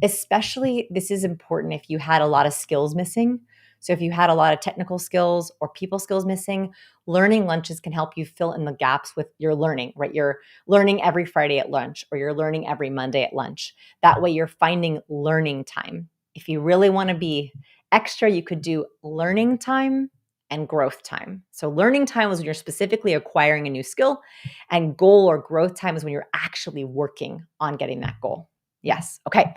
Especially, this is important if you had a lot of skills missing. So if you had a lot of technical skills or people skills missing, learning lunches can help you fill in the gaps with your learning, right? You're learning every Friday at lunch or you're learning every Monday at lunch. That way you're finding learning time. If you really want to be extra, you could do learning time and growth time. So learning time is when you're specifically acquiring a new skill, and goal or growth time is when you're actually working on getting that goal. Yes. Okay.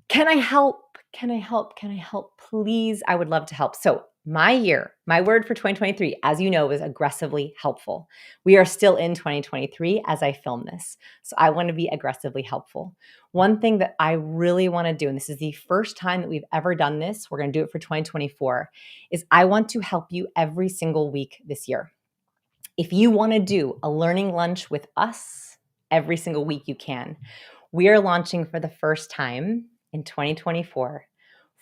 Can I help? Can I help? Can I help? Please, I would love to help. So my word for 2023, as you know, is aggressively helpful. We are still in 2023 as I film this. So I want to be aggressively helpful. One thing that I really want to do, and this is the first time that we've ever done this, we're going to do it for 2024, is I want to help you every single week this year. If you want to do a learning lunch with us every single week, you can. We are launching for the first time in 2024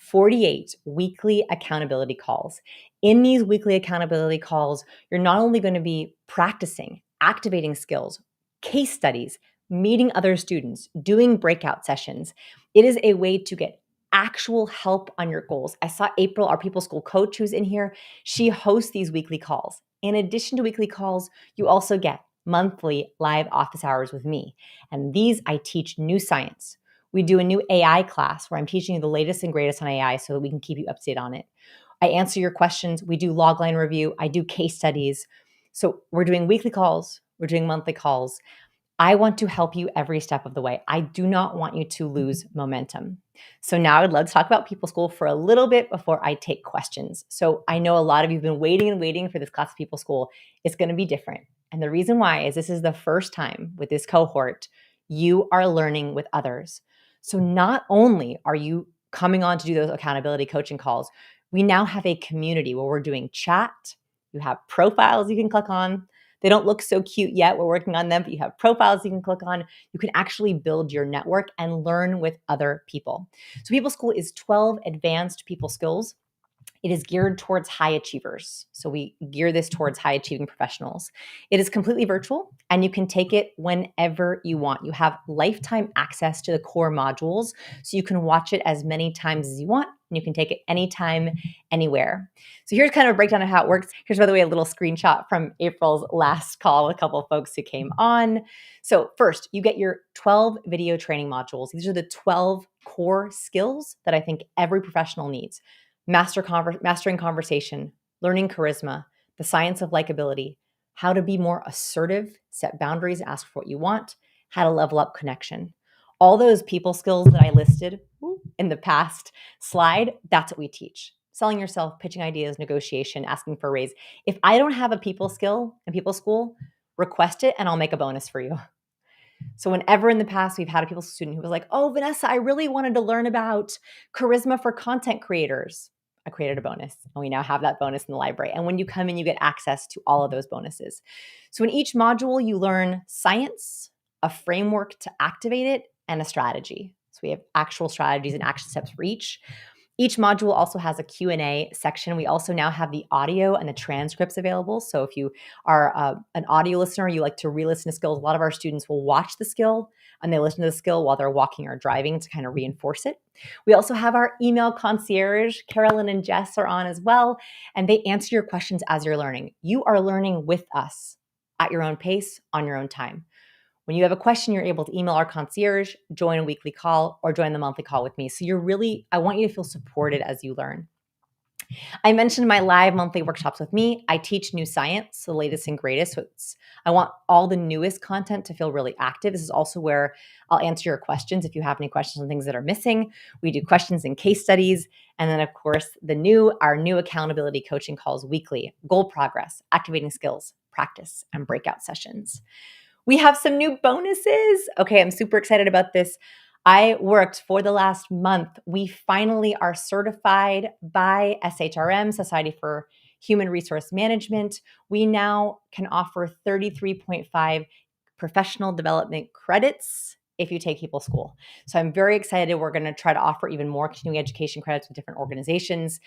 48 weekly accountability calls. In these weekly accountability calls, you're not only going to be practicing, activating skills, case studies, meeting other students, doing breakout sessions. It is a way to get actual help on your goals. I saw April, our People School coach who's in here, she hosts these weekly calls. In addition to weekly calls, you also get monthly live office hours with me. And these I teach new science. We do a new AI class where I'm teaching you the latest and greatest on AI so that we can keep you up to date on it. I answer your questions. We do logline review. I do case studies. So we're doing weekly calls. We're doing monthly calls. I want to help you every step of the way. I do not want you to lose momentum. So now I would love to talk about People School for a little bit before I take questions. So I know a lot of you have been waiting and waiting for this class of People School. It's going to be different. And the reason why is this is the first time with this cohort, you are learning with others. So not only are you coming on to do those accountability coaching calls, we now have a community where we're doing chat. You have profiles you can click on. They don't look so cute yet. We're working on them, but you have profiles you can click on. You can actually build your network and learn with other people. So People School is 12 advanced people skills. It is geared towards high achievers. So we gear this towards high achieving professionals. It is completely virtual and you can take it whenever you want. You have lifetime access to the core modules. So you can watch it as many times as you want and you can take it anytime, anywhere. So here's kind of a breakdown of how it works. Here's, by the way, a little screenshot from April's last call with a couple of folks who came on. So first, you get your 12 video training modules. These are the 12 core skills that I think every professional needs. Mastering conversation, learning charisma, the science of likability, how to be more assertive, set boundaries, ask for what you want, how to level up connection. All those people skills that I listed in the past slide, that's what we teach. Selling yourself, pitching ideas, negotiation, asking for a raise. If I don't have a people skill in People School, request it and I'll make a bonus for you. So whenever in the past we've had a people student who was like, oh, Vanessa, I really wanted to learn about charisma for content creators. I created a bonus and we now have that bonus in the library. And when you come in, you get access to all of those bonuses. So in each module, you learn science, a framework to activate it, and a strategy. So we have actual strategies and action steps for each. Each module also has a Q&A section. We also now have the audio and the transcripts available. So if you are an audio listener, you like to re-listen to skills, a lot of our students will watch the skill and they listen to the skill while they're walking or driving to kind of reinforce it. We also have our email concierge. Carolyn and Jess are on as well, and they answer your questions as you're learning. You are learning with us at your own pace, on your own time. When you have a question, you're able to email our concierge, join a weekly call, or join the monthly call with me. So I want you to feel supported as you learn. I mentioned my live monthly workshops with me. I teach new science, the latest and greatest. So I want all the newest content to feel really active. This is also where I'll answer your questions if you have any questions on things that are missing. We do questions and case studies. And then, of course, our new accountability coaching calls weekly, goal progress, activating skills, practice, and breakout sessions. We have some new bonuses. Okay, I'm super excited about this. I worked for the last month. We finally are certified by SHRM, Society for Human Resource Management. We now can offer 33.5 professional development credits if you take People School. So I'm very excited. We're going to try to offer even more continuing education credits with different organizations.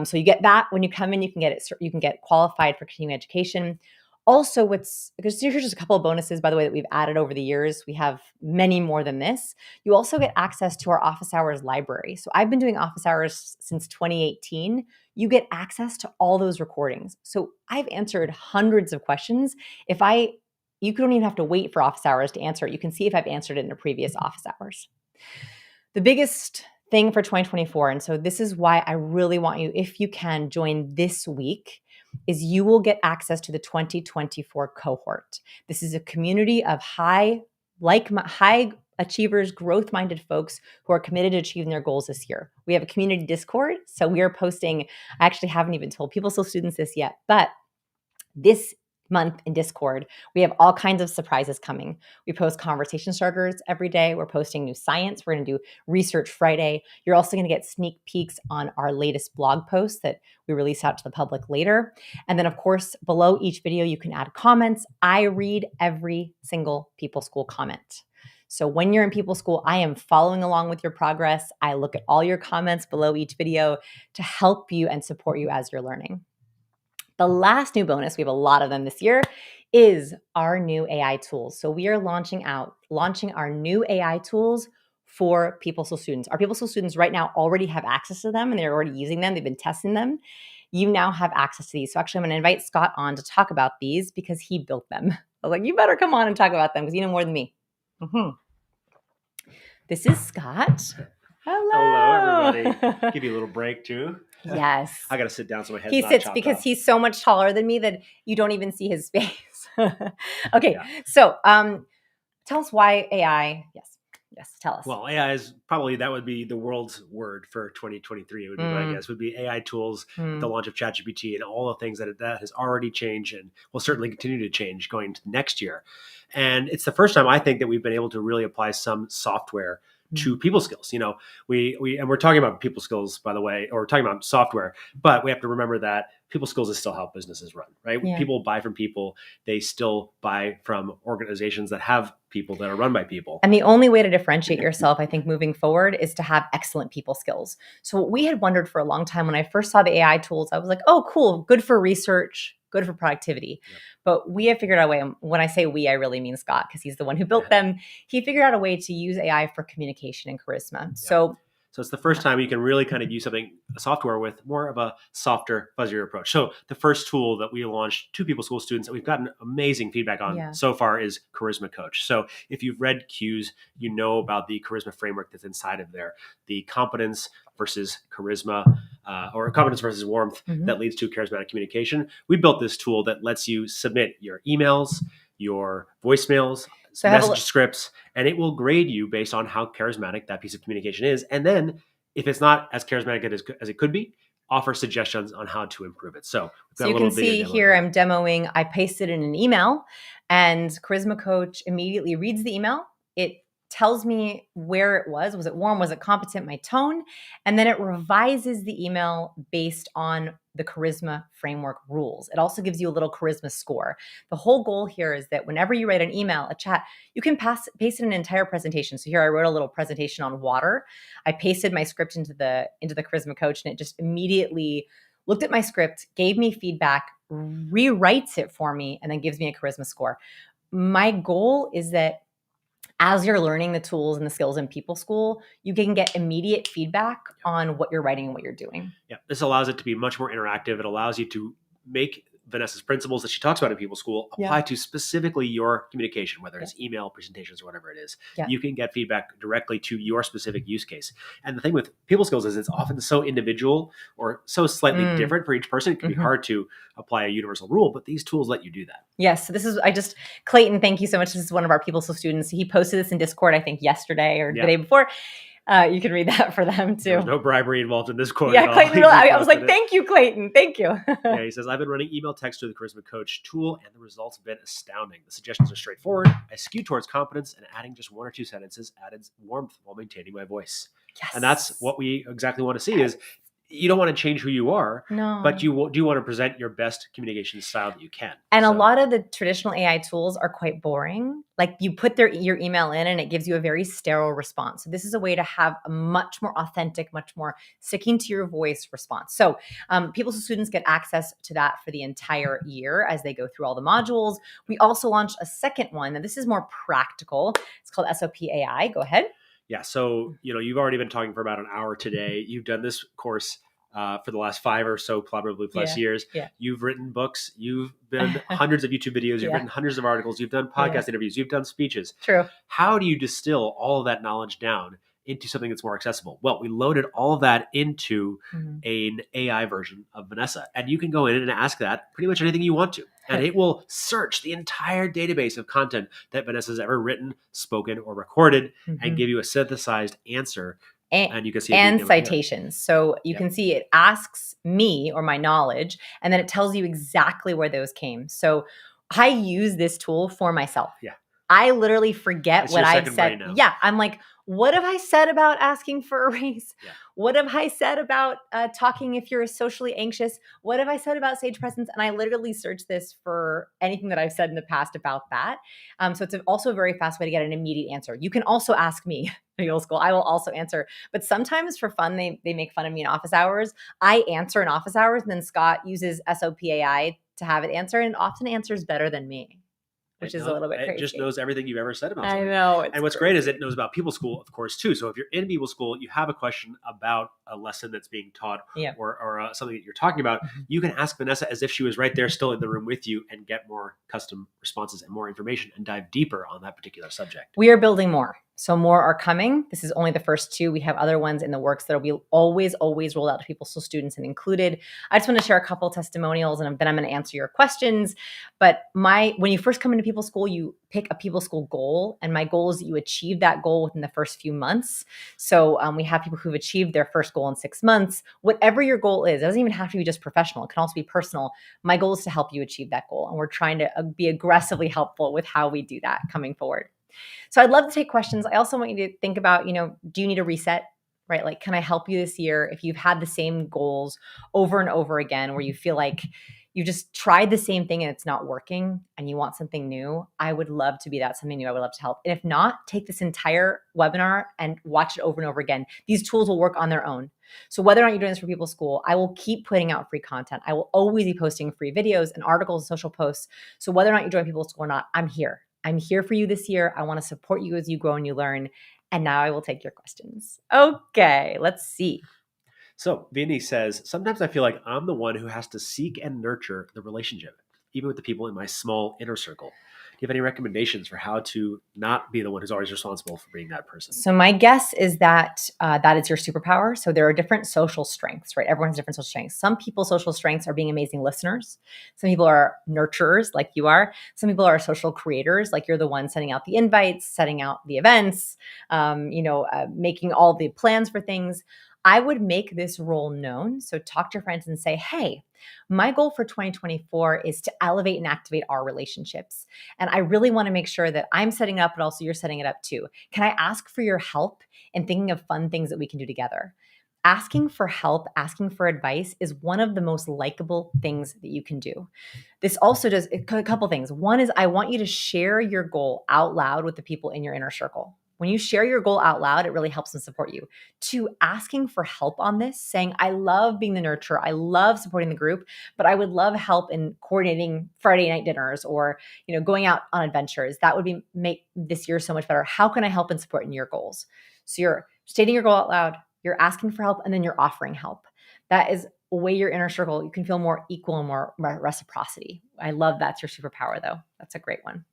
So you get that when you come in. You can get it. You can get qualified for continuing education. Also, because here's just a couple of bonuses, by the way, that we've added over the years. We have many more than this. You also get access to our office hours library. So I've been doing office hours since 2018. You get access to all those recordings. So I've answered hundreds of questions. You don't even have to wait for office hours to answer it. You can see if I've answered it in a previous office hours. The biggest thing for 2024, and so this is why I really want you, if you can, join this week, is you will get access to the 2024 cohort. This is a community of high achievers, growth-minded folks who are committed to achieving their goals this year. We have a community Discord, so we are posting, I actually haven't even told People Still students this yet, but this month in Discord, we have all kinds of surprises coming. We post conversation starters every day. We're posting new science. We're going to do Research Friday. You're also going to get sneak peeks on our latest blog posts that we release out to the public later. And then, of course, below each video, you can add comments. I read every single People School comment. So when you're in People School, I am following along with your progress. I look at all your comments below each video to help you and support you as you're learning. The last new bonus, we have a lot of them this year, is our new AI tools. So we are launching our new AI tools for People School students. Our People School students right now already have access to them and they're already using them. They've been testing them. You now have access to these. So actually, I'm going to invite Scott on to talk about these because he built them. I was like, you better come on and talk about them because you know more than me. Mm-hmm. This is Scott. Hello, everybody. Give you a little break, too. Yes. I got to sit down so my head's He not sits chopped because off. he's so much taller than me that you don't even see his face. Okay, so tell us why AI. Yes, tell us. Well, AI is probably, that would be the world's word for 2023. It would be my guess, would be AI tools, the launch of ChatGPT and all the things that has already changed and will certainly continue to change going into next year. And it's the first time I think that we've been able to really apply some software to people skills. You know, and we're talking about people skills, by the way, or we're talking about software, but we have to remember that people skills is still how businesses run, right? Yeah. People buy from people. They still buy from organizations that have people that are run by people. And the only way to differentiate yourself, I think, moving forward is to have excellent people skills. So we had wondered for a long time when I first saw the AI tools, I was like, oh, cool, good for research, good for productivity. Yep. But we have figured out a way, when I say we, I really mean Scott, because he's the one who built them. He figured out a way to use AI for communication and charisma. Yep. So it's the first time you can really kind of use a software with more of a softer, fuzzier approach. So the first tool that we launched to People School students that we've gotten amazing feedback on so far is Charisma Coach. So if you've read Q's, you know about the charisma framework that's inside of there, the competence versus charisma, or competence versus warmth that leads to charismatic communication. We built this tool that lets you submit your emails, your voicemails, message scripts, and it will grade you based on how charismatic that piece of communication is. And then if it's not as charismatic as it could be, offer suggestions on how to improve it. So we've got So a you little can video see demo here, here. I'm demoing, I pasted in an email, and Charisma Coach immediately reads the email. It tells me where it was. Was it warm? Was it competent? My tone. And then it revises the email based on the Charisma framework rules. It also gives you a little Charisma score. The whole goal here is that whenever you write an email, a chat, you can paste in an entire presentation. So here I wrote a little presentation on water. I pasted my script into the Charisma Coach, and it just immediately looked at my script, gave me feedback, rewrites it for me, and then gives me a Charisma score. My goal is that as you're learning the tools and the skills in People School, you can get immediate feedback on what you're writing and what you're doing. Yeah, this allows it to be much more interactive. It allows you to make Vanessa's principles that she talks about in People School apply to specifically your communication, whether it's email, presentations, or whatever it is. You can get feedback directly to your specific use case. And the thing with People Skills is it's often so individual or so slightly different for each person. It can be hard to apply a universal rule, but these tools let you do that. Yes. So this is, Clayton, thank you so much. This is one of our People Skill students. He posted this in Discord, I think yesterday or the day before. You can read that for them too. There's no bribery involved in this quote. Yeah, Clayton, really, I was like, thank you, Clayton. Thank you. Yeah, he says, I've been running email text through the Charisma Coach tool, and the results have been astounding. The suggestions are straightforward. I skew towards confidence, and adding just one or two sentences added warmth while maintaining my voice. Yes. And that's what we exactly want to see is you don't want to change who you are, but you do want to present your best communication style that you can. And a lot of the traditional AI tools are quite boring. Like you put your email in and it gives you a very sterile response. So this is a way to have a much more authentic, much more sticking to your voice response. So People students get access to that for the entire year as they go through all the modules. We also launched a second one, and this is more practical. It's called SOP AI. Go ahead. Yeah. So, you've already been talking for about an hour today. You've done this course for the last 5 or so, probably plus years. Yeah. You've written books. You've been hundreds of YouTube videos. You've written hundreds of articles. You've done podcast interviews. You've done speeches. True. How do you distill all of that knowledge down into something that's more accessible? Well, we loaded all of that into an AI version of Vanessa. And you can go in and ask that pretty much anything you want to. And it will search the entire database of content that Vanessa's ever written, spoken, or recorded and give you a synthesized answer. And you can see and citations. So you can see it asks me or my knowledge, and then it tells you exactly where those came. So I use this tool for myself. Yeah. I literally forget what I've said. Yeah. I'm like, what have I said about asking for a raise? Yeah. What have I said about talking if you're socially anxious? What have I said about stage presence? And I literally search this for anything that I've said in the past about that. So it's also a very fast way to get an immediate answer. You can also ask me, People School. I will also answer. But sometimes for fun, they make fun of me in office hours. I answer in office hours, and then Scott uses SOP AI to have it answer, and it often answers better than me. Which is a little bit crazy. It just knows everything you've ever said about something. I know. And what's great is it knows about People School, of course, too. So if you're in People School, you have a question about a lesson that's being taught or something that you're talking about, you can ask Vanessa as if she was right there still in the room with you and get more custom responses and more information and dive deeper on that particular subject. We are building more. So more are coming. This is only the first 2. We have other ones in the works that will be always rolled out to People School students and included. I just want to share a couple testimonials, and then I'm going to answer your questions. But when you first come into People School, you pick a People School goal, and my goal is that you achieve that goal within the first few months. So we have people who've achieved their first goal in 6 months. Whatever your goal is, it doesn't even have to be just professional. It can also be personal. My goal is to help you achieve that goal, and we're trying to be aggressively helpful with how we do that coming forward. So I'd love to take questions. I also want you to think about, do you need a reset, right? Like, can I help you this year? If you've had the same goals over and over again, where you feel like you just tried the same thing and it's not working and you want something new, I would love to be that something new. I would love to help. And if not, take this entire webinar and watch it over and over again. These tools will work on their own. So whether or not you're doing this for People School, I will keep putting out free content. I will always be posting free videos and articles and social posts. So whether or not you join People School or not, I'm here. I'm here for you this year. I want to support you as you grow and you learn. And now I will take your questions. Okay, let's see. So Vinny says, sometimes I feel like I'm the one who has to seek and nurture the relationship, even with the people in my small inner circle. Do you have any recommendations for how to not be the one who's always responsible for being that person? So my guess is that that is your superpower. So there are different social strengths, right? Everyone has different social strengths. Some people's social strengths are being amazing listeners. Some people are nurturers like you are. Some people are social creators, like you're the one sending out the invites, setting out the events, making all the plans for things. I would make this role known. So talk to your friends and say, hey, my goal for 2024 is to elevate and activate our relationships. And I really want to make sure that I'm setting it up, but also you're setting it up too. Can I ask for your help in thinking of fun things that we can do together? Asking for help, asking for advice is one of the most likable things that you can do. This also does a couple things. One is I want you to share your goal out loud with the people in your inner circle. When you share your goal out loud, it really helps them support you. Two, asking for help on this, saying, I love being the nurturer. I love supporting the group, but I would love help in coordinating Friday night dinners or, going out on adventures. That would make this year so much better. How can I help and support in your goals? So you're stating your goal out loud, you're asking for help, and then you're offering help. That is a way your inner circle, you can feel more equal and more reciprocity. I love that's your superpower, though. That's a great one.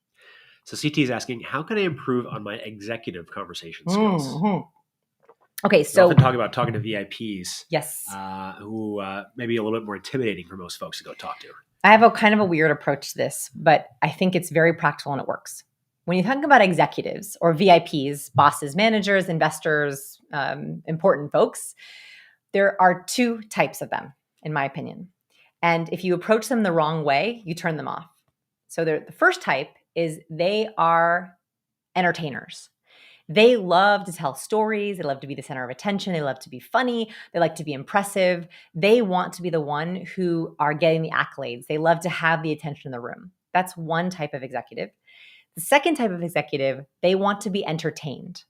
So CT is asking, how can I improve on my executive conversation skills? Mm-hmm. Okay, We so often talk about talking to VIPs, yes, who may be a little bit more intimidating for most folks to go talk to. I have a kind of a weird approach to this, but I think it's very practical and it works. When you talk about executives or VIPs, bosses, managers, investors, important folks, there are two types of them, in my opinion. And if you approach them the wrong way, you turn them off. So the first type is they are entertainers. They love to tell stories. They love to be the center of attention. They love to be funny. They like to be impressive. They want to be the one who are getting the accolades. They love to have the attention in the room. That's one type of executive. The second type of executive, they want to be entertained.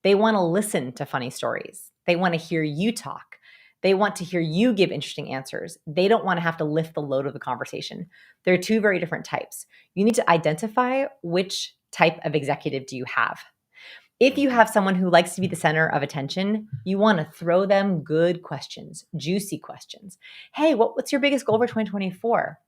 They want to listen to funny stories. They want to hear you talk. They want to hear you give interesting answers. They don't want to have to lift the load of the conversation. There are two very different types. You need to identify which type of executive do you have. If you have someone who likes to be the center of attention, you want to throw them good questions, juicy questions. Hey, what's your biggest goal for 2024?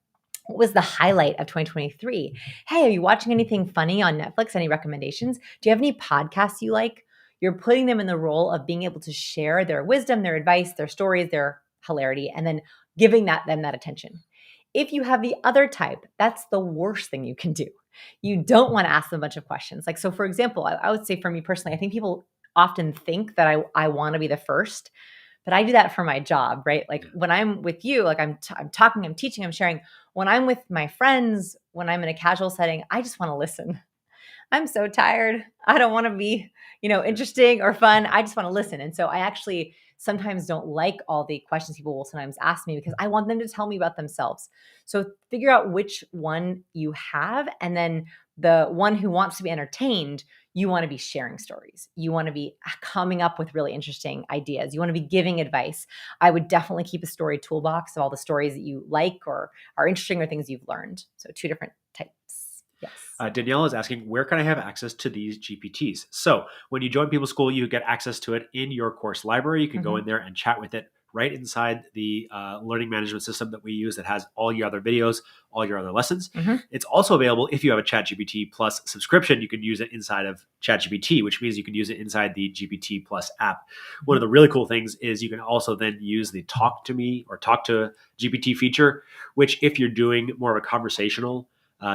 What was the highlight of 2023? Hey, are you watching anything funny on Netflix? Any recommendations? Do you have any podcasts you like? You're putting them in the role of being able to share their wisdom, their advice, their stories, their hilarity, and then giving them that attention. If you have the other type, that's the worst thing you can do. You don't want to ask them a bunch of questions. So for example, I would say for me personally, I think people often think that I want to be the first, but I do that for my job, right? Like when I'm with you, like I'm talking, I'm teaching, I'm sharing. When I'm with my friends, when I'm in a casual setting, I just want to listen. I'm so tired. I don't want to be, interesting or fun. I just want to listen. And so I actually sometimes don't like all the questions people will sometimes ask me because I want them to tell me about themselves. So figure out which one you have. And then the one who wants to be entertained, you want to be sharing stories. You want to be coming up with really interesting ideas. You want to be giving advice. I would definitely keep a story toolbox of all the stories that you like or are interesting or things you've learned. So two different types. Yes. Danielle is asking, where can I have access to these GPTs? So when you join People School, you get access to it in your course library. You can go in there and chat with it right inside the learning management system that we use that has all your other videos, all your other lessons. It's also available if you have a ChatGPT Plus subscription. You can use it inside of ChatGPT, which means you can use it inside the GPT Plus app. One of the really cool things is you can also then use the Talk to Me or Talk to GPT feature, which if you're doing more of a conversational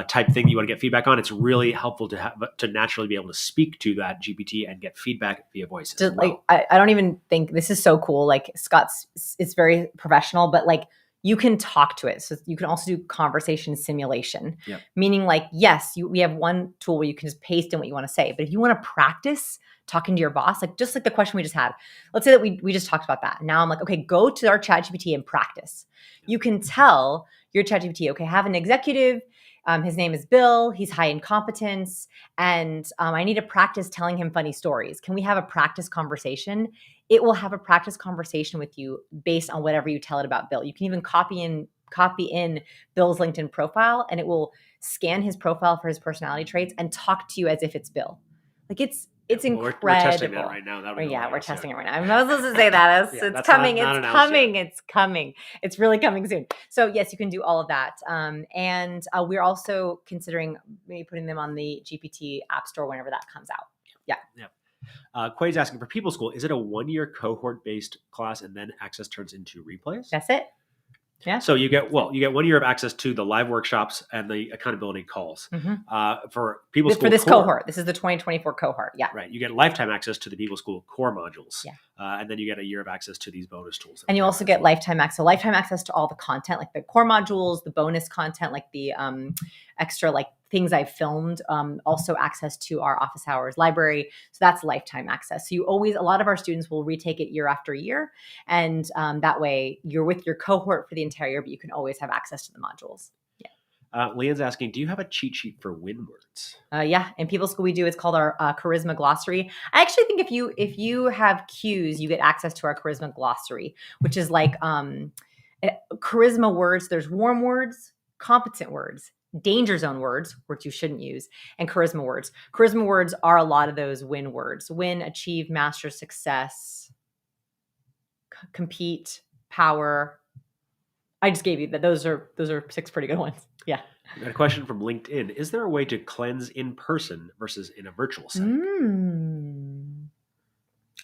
type thing you want to get feedback on, it's really helpful to naturally be able to speak to that GPT and get feedback via voice. Like I don't even think this is so cool. Like Scott's, it's very professional, but like you can talk to it. So you can also do conversation simulation, meaning like, yes, we have one tool where you can just paste in what you want to say. But if you want to practice talking to your boss, like just like the question we just had, let's say that we just talked about that. Now I'm like, okay, go to our ChatGPT and practice. You can tell your ChatGPT, okay, have an executive. His name is Bill. He's high in competence. And I need to practice telling him funny stories. Can we have a practice conversation? It will have a practice conversation with you based on whatever you tell it about Bill. You can even copy in Bill's LinkedIn profile, and it will scan his profile for his personality traits and talk to you as if it's Bill. Like it's incredible. We're testing that right now. We're testing it right now. I'm not supposed to say that. It's coming. It's coming. It's coming. It's really coming soon. So yes, you can do all of that. And we're also considering maybe putting them on the GPT App Store whenever that comes out. Yeah. Quay's asking, for People School, is it a 1-year cohort-based class and then access turns into replays? That's it. Yeah. So you get 1 year of access to the live workshops and the accountability calls. For People School For this core, cohort. This is the 2024 cohort. Yeah. right? You get lifetime access to the People School core modules, Yeah. and then you get a year of access to these bonus tools. And you also get lifetime access. So lifetime access to all the content, like the core modules, the bonus content, like the extra like things I've filmed. Also access to our office hours library. So that's lifetime access. So a lot of our students will retake it year after year. And that way you're with your cohort for the entire year, but you can always have access to the modules. Leanne's asking, do you have a cheat sheet for win words? Yeah, in People School we do. It's called our Charisma Glossary. I actually think if you have cues, you get access to our Charisma Glossary, which is like charisma words. There's warm words, competent words, danger zone words, words you shouldn't use, and charisma words. Charisma words are a lot of those win words: win, achieve, master, success, compete, power. I just gave you that. Those are 6 pretty good ones. Yeah. We got a question from LinkedIn. Is there a way to cleanse in person versus in a virtual setting?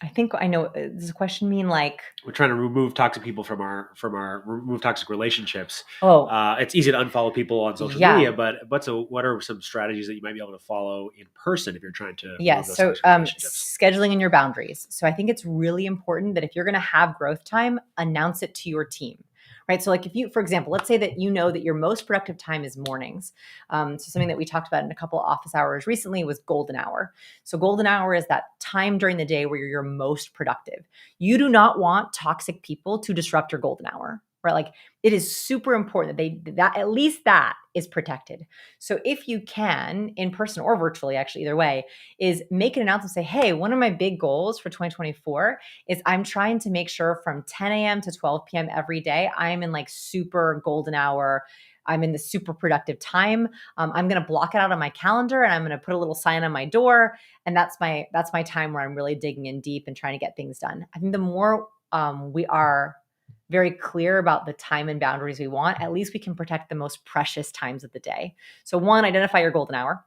I think I know. Does the question mean like we're trying to remove toxic people from our remove toxic relationships? Oh, it's easy to unfollow people on social media, but what are some strategies that you might be able to follow in person if you're trying to remove those toxic relationships? Scheduling in your boundaries. So I think it's really important that if you're going to have growth time, announce it to your team. Right. So like if you, for example, let's say that you know that your most productive time is mornings. So something that we talked about in a couple of office hours recently was golden hour. So golden hour is that time during the day where you're your most productive. You do not want toxic people to disrupt your golden hour. Right? Like it is super important that at least that is protected. So if you can, in person or virtually, actually either way, is make an announcement, say, hey, one of my big goals for 2024 is I'm trying to make sure from 10 a.m. to 12 p.m. every day, I'm in like super golden hour. I'm in the super productive time. I'm going to block it out on my calendar and I'm going to put a little sign on my door. And that's my time where I'm really digging in deep and trying to get things done. I think the more we are very clear about the time and boundaries we want, at least we can protect the most precious times of the day. So 1, identify your golden hour.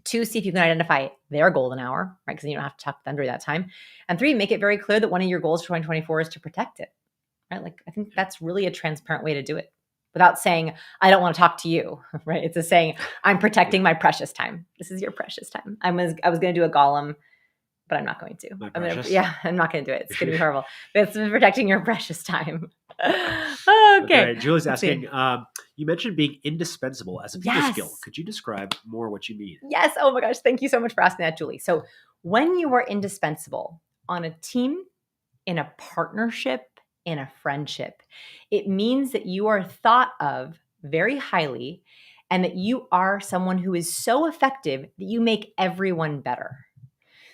2, see if you can identify their golden hour, right? Because you don't have to talk to them during that time. And 3, make it very clear that one of your goals for 2024 is to protect it, right? Like I think that's really a transparent way to do it without saying, I don't want to talk to you, right? It's a saying, I'm protecting my precious time. This is your precious time. I was going to do a Gollum, but I'm not going to. I'm not going to do it. It's going to be horrible. But it's protecting your precious time. Okay. Julie's asking, you mentioned being indispensable as a people skill. Could you describe more what you mean? Yes. Oh my gosh. Thank you so much for asking that, Julie. So when you are indispensable on a team, in a partnership, in a friendship, it means that you are thought of very highly and that you are someone who is so effective that you make everyone better.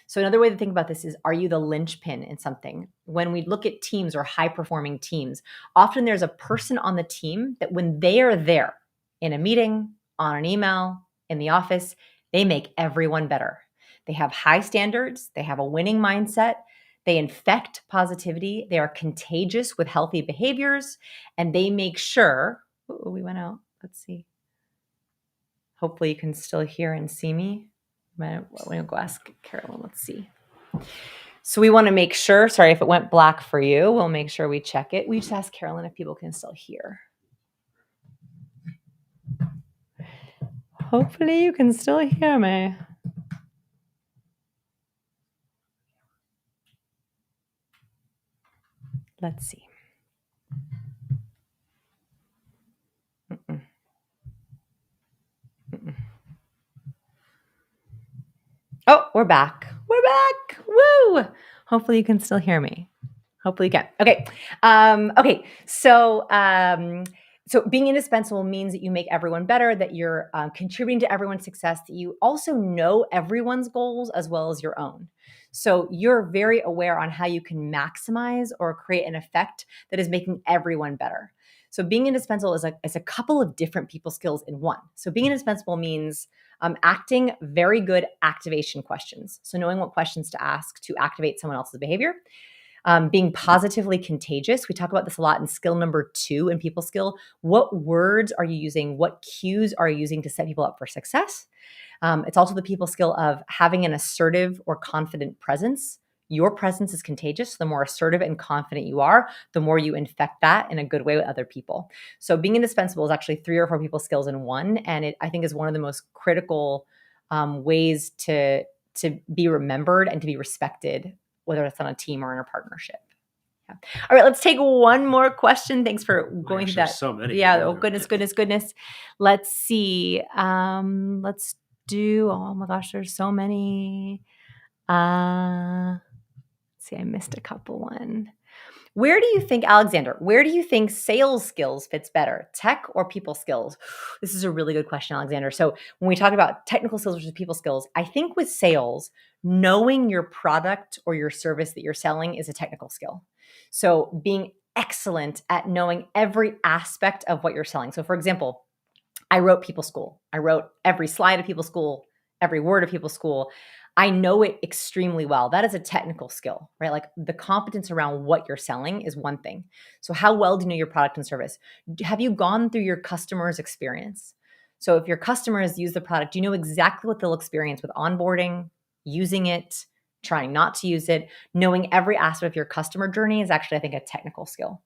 So another way to think about this is, are you the linchpin in something? When we look at teams or high-performing teams, often there's a person on the team that when they are there in a meeting, on an email, in the office, they make everyone better. They have high standards. They have a winning mindset. They infect positivity. They are contagious with healthy behaviors, and they make sure, we went out. Let's see. Hopefully you can still hear and see me. We'll go ask Carolyn. Let's see. So we want to make sure, sorry if it went black for you, we'll make sure we check it. We just ask Carolyn if people can still hear. Hopefully you can still hear me. Let's see. Oh, we're back. We're back. Woo! Hopefully you can still hear me. Hopefully you can. Okay. Okay. So being indispensable means that you make everyone better, that you're contributing to everyone's success, that you also know everyone's goals as well as your own. So you're very aware on how you can maximize or create an effect that is making everyone better. So being indispensable is a couple of different people skills in one. So being indispensable means acting very good activation questions. So knowing what questions to ask to activate someone else's behavior. Being positively contagious. We talk about this a lot in skill number 2 in people skill. What words are you using? What cues are you using to set people up for success? It's also the people skill of having an assertive or confident presence. your presence is contagious. The more assertive and confident you are, the more you infect that in a good way with other people. So being indispensable is actually 3 or 4 people skills in one. And it, I think, is one of the most critical ways to be remembered and to be respected, whether it's on a team or in a partnership. Yeah. All right, let's take one more question. Thanks for going through that. So many. Yeah. Oh, goodness. Let's see. Let's do, oh my gosh, there's so many. Let's see, I missed a couple one. Where do you think, Alexander, where do you think sales skills fits better, tech or people skills? This is a really good question, Alexander. So when we talk about technical skills versus people skills, I think with sales, knowing your product or your service that you're selling is a technical skill. So being excellent at knowing every aspect of what you're selling. So for example, I wrote People School. I wrote every slide of People School, every word of People School. I know it extremely well. That is a technical skill, right? Like the competence around what you're selling is one thing. So how well do you know your product and service? Have you gone through your customer's experience? So if your customers use the product, do you know exactly what they'll experience with onboarding, using it, trying not to use it? Knowing every aspect of your customer journey is actually, I think, a technical skill.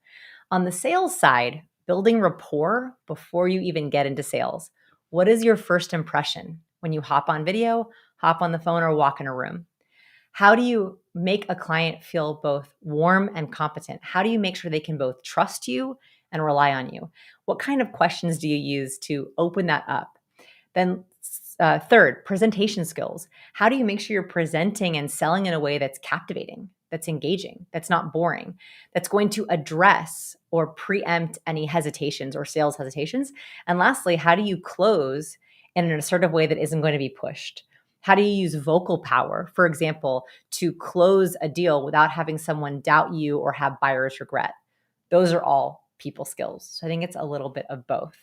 On the sales side, building rapport before you even get into sales. What is your first impression when you hop on video, hop on the phone, or walk in a room? How do you make a client feel both warm and competent? How do you make sure they can both trust you and rely on you? What kind of questions do you use to open that up? Then, third, presentation skills. How do you make sure you're presenting and selling in a way that's captivating, that's engaging, that's not boring, that's going to address or preempt any hesitations or sales hesitations? And lastly, how do you close in an assertive way that isn't going to be pushed? How do you use vocal power, for example, to close a deal without having someone doubt you or have buyer's regret? Those are all people skills. So I think it's a little bit of both.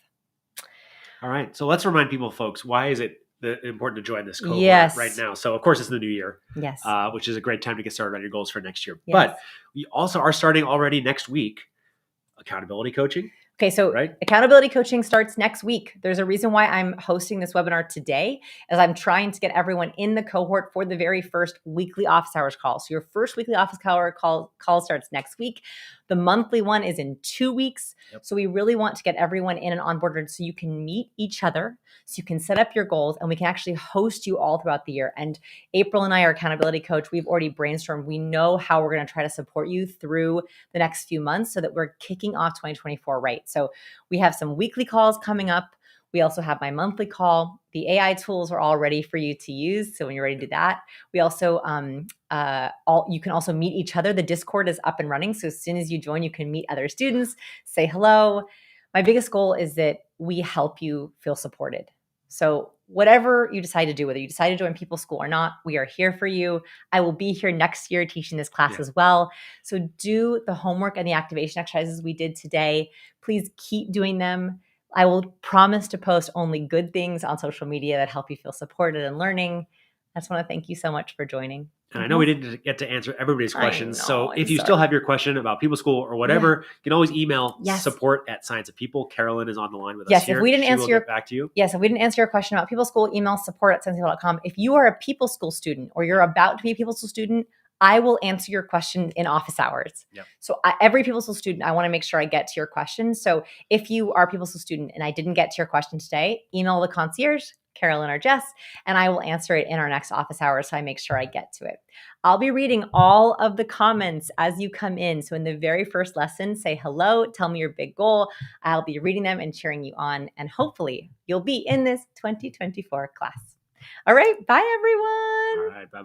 All right. So let's remind people, folks, why is it important to join this cohort right now? So, of course, it's the new year, yes, which is a great time to get started on your goals for next year. Yes. But we also are starting already next week accountability coaching. Okay, so accountability coaching starts next week. There's a reason why I'm hosting this webinar today, as I'm trying to get everyone in the cohort for the very first weekly office hours call. So your first weekly office hour call starts next week. The monthly one is in 2 weeks. Yep. So we really want to get everyone in and onboarded so you can meet each other, so you can set up your goals, and we can actually host you all throughout the year. And April and I, our accountability coach, we've already brainstormed. We know how we're going to try to support you through the next few months so that we're kicking off 2024 right. So we have some weekly calls coming up. We also have my monthly call. The AI tools are all ready for you to use. So when you're ready to do that, we also, you can also meet each other. The Discord is up and running. So as soon as you join, you can meet other students, say hello. My biggest goal is that we help you feel supported. So whatever you decide to do, whether you decide to join People School or not, we are here for you. I will be here next year teaching this class as well. So do the homework and the activation exercises we did today. Please keep doing them. I will promise to post only good things on social media that help you feel supported and learning. I just want to thank you so much for joining. And I know we didn't get to answer everybody's questions. So if you still have your question about People School or whatever, you can always email support@scienceofpeople. Carolyn is on the line with us here. If we didn't answer your back to you. Yes, if we didn't answer your question about People School, email support@scienceofpeople.com. If you are a People School student or you're about to be a People School student, I will answer your question in office hours. Yep. So every People School student, I want to make sure I get to your question. So if you are a People School student and I didn't get to your question today, email the concierge, Carolyn or Jess, and I will answer it in our next office hours so I make sure I get to it. I'll be reading all of the comments as you come in. So in the very first lesson, say hello, tell me your big goal. I'll be reading them and cheering you on, and hopefully you'll be in this 2024 class. All right, bye everyone. All right, bye.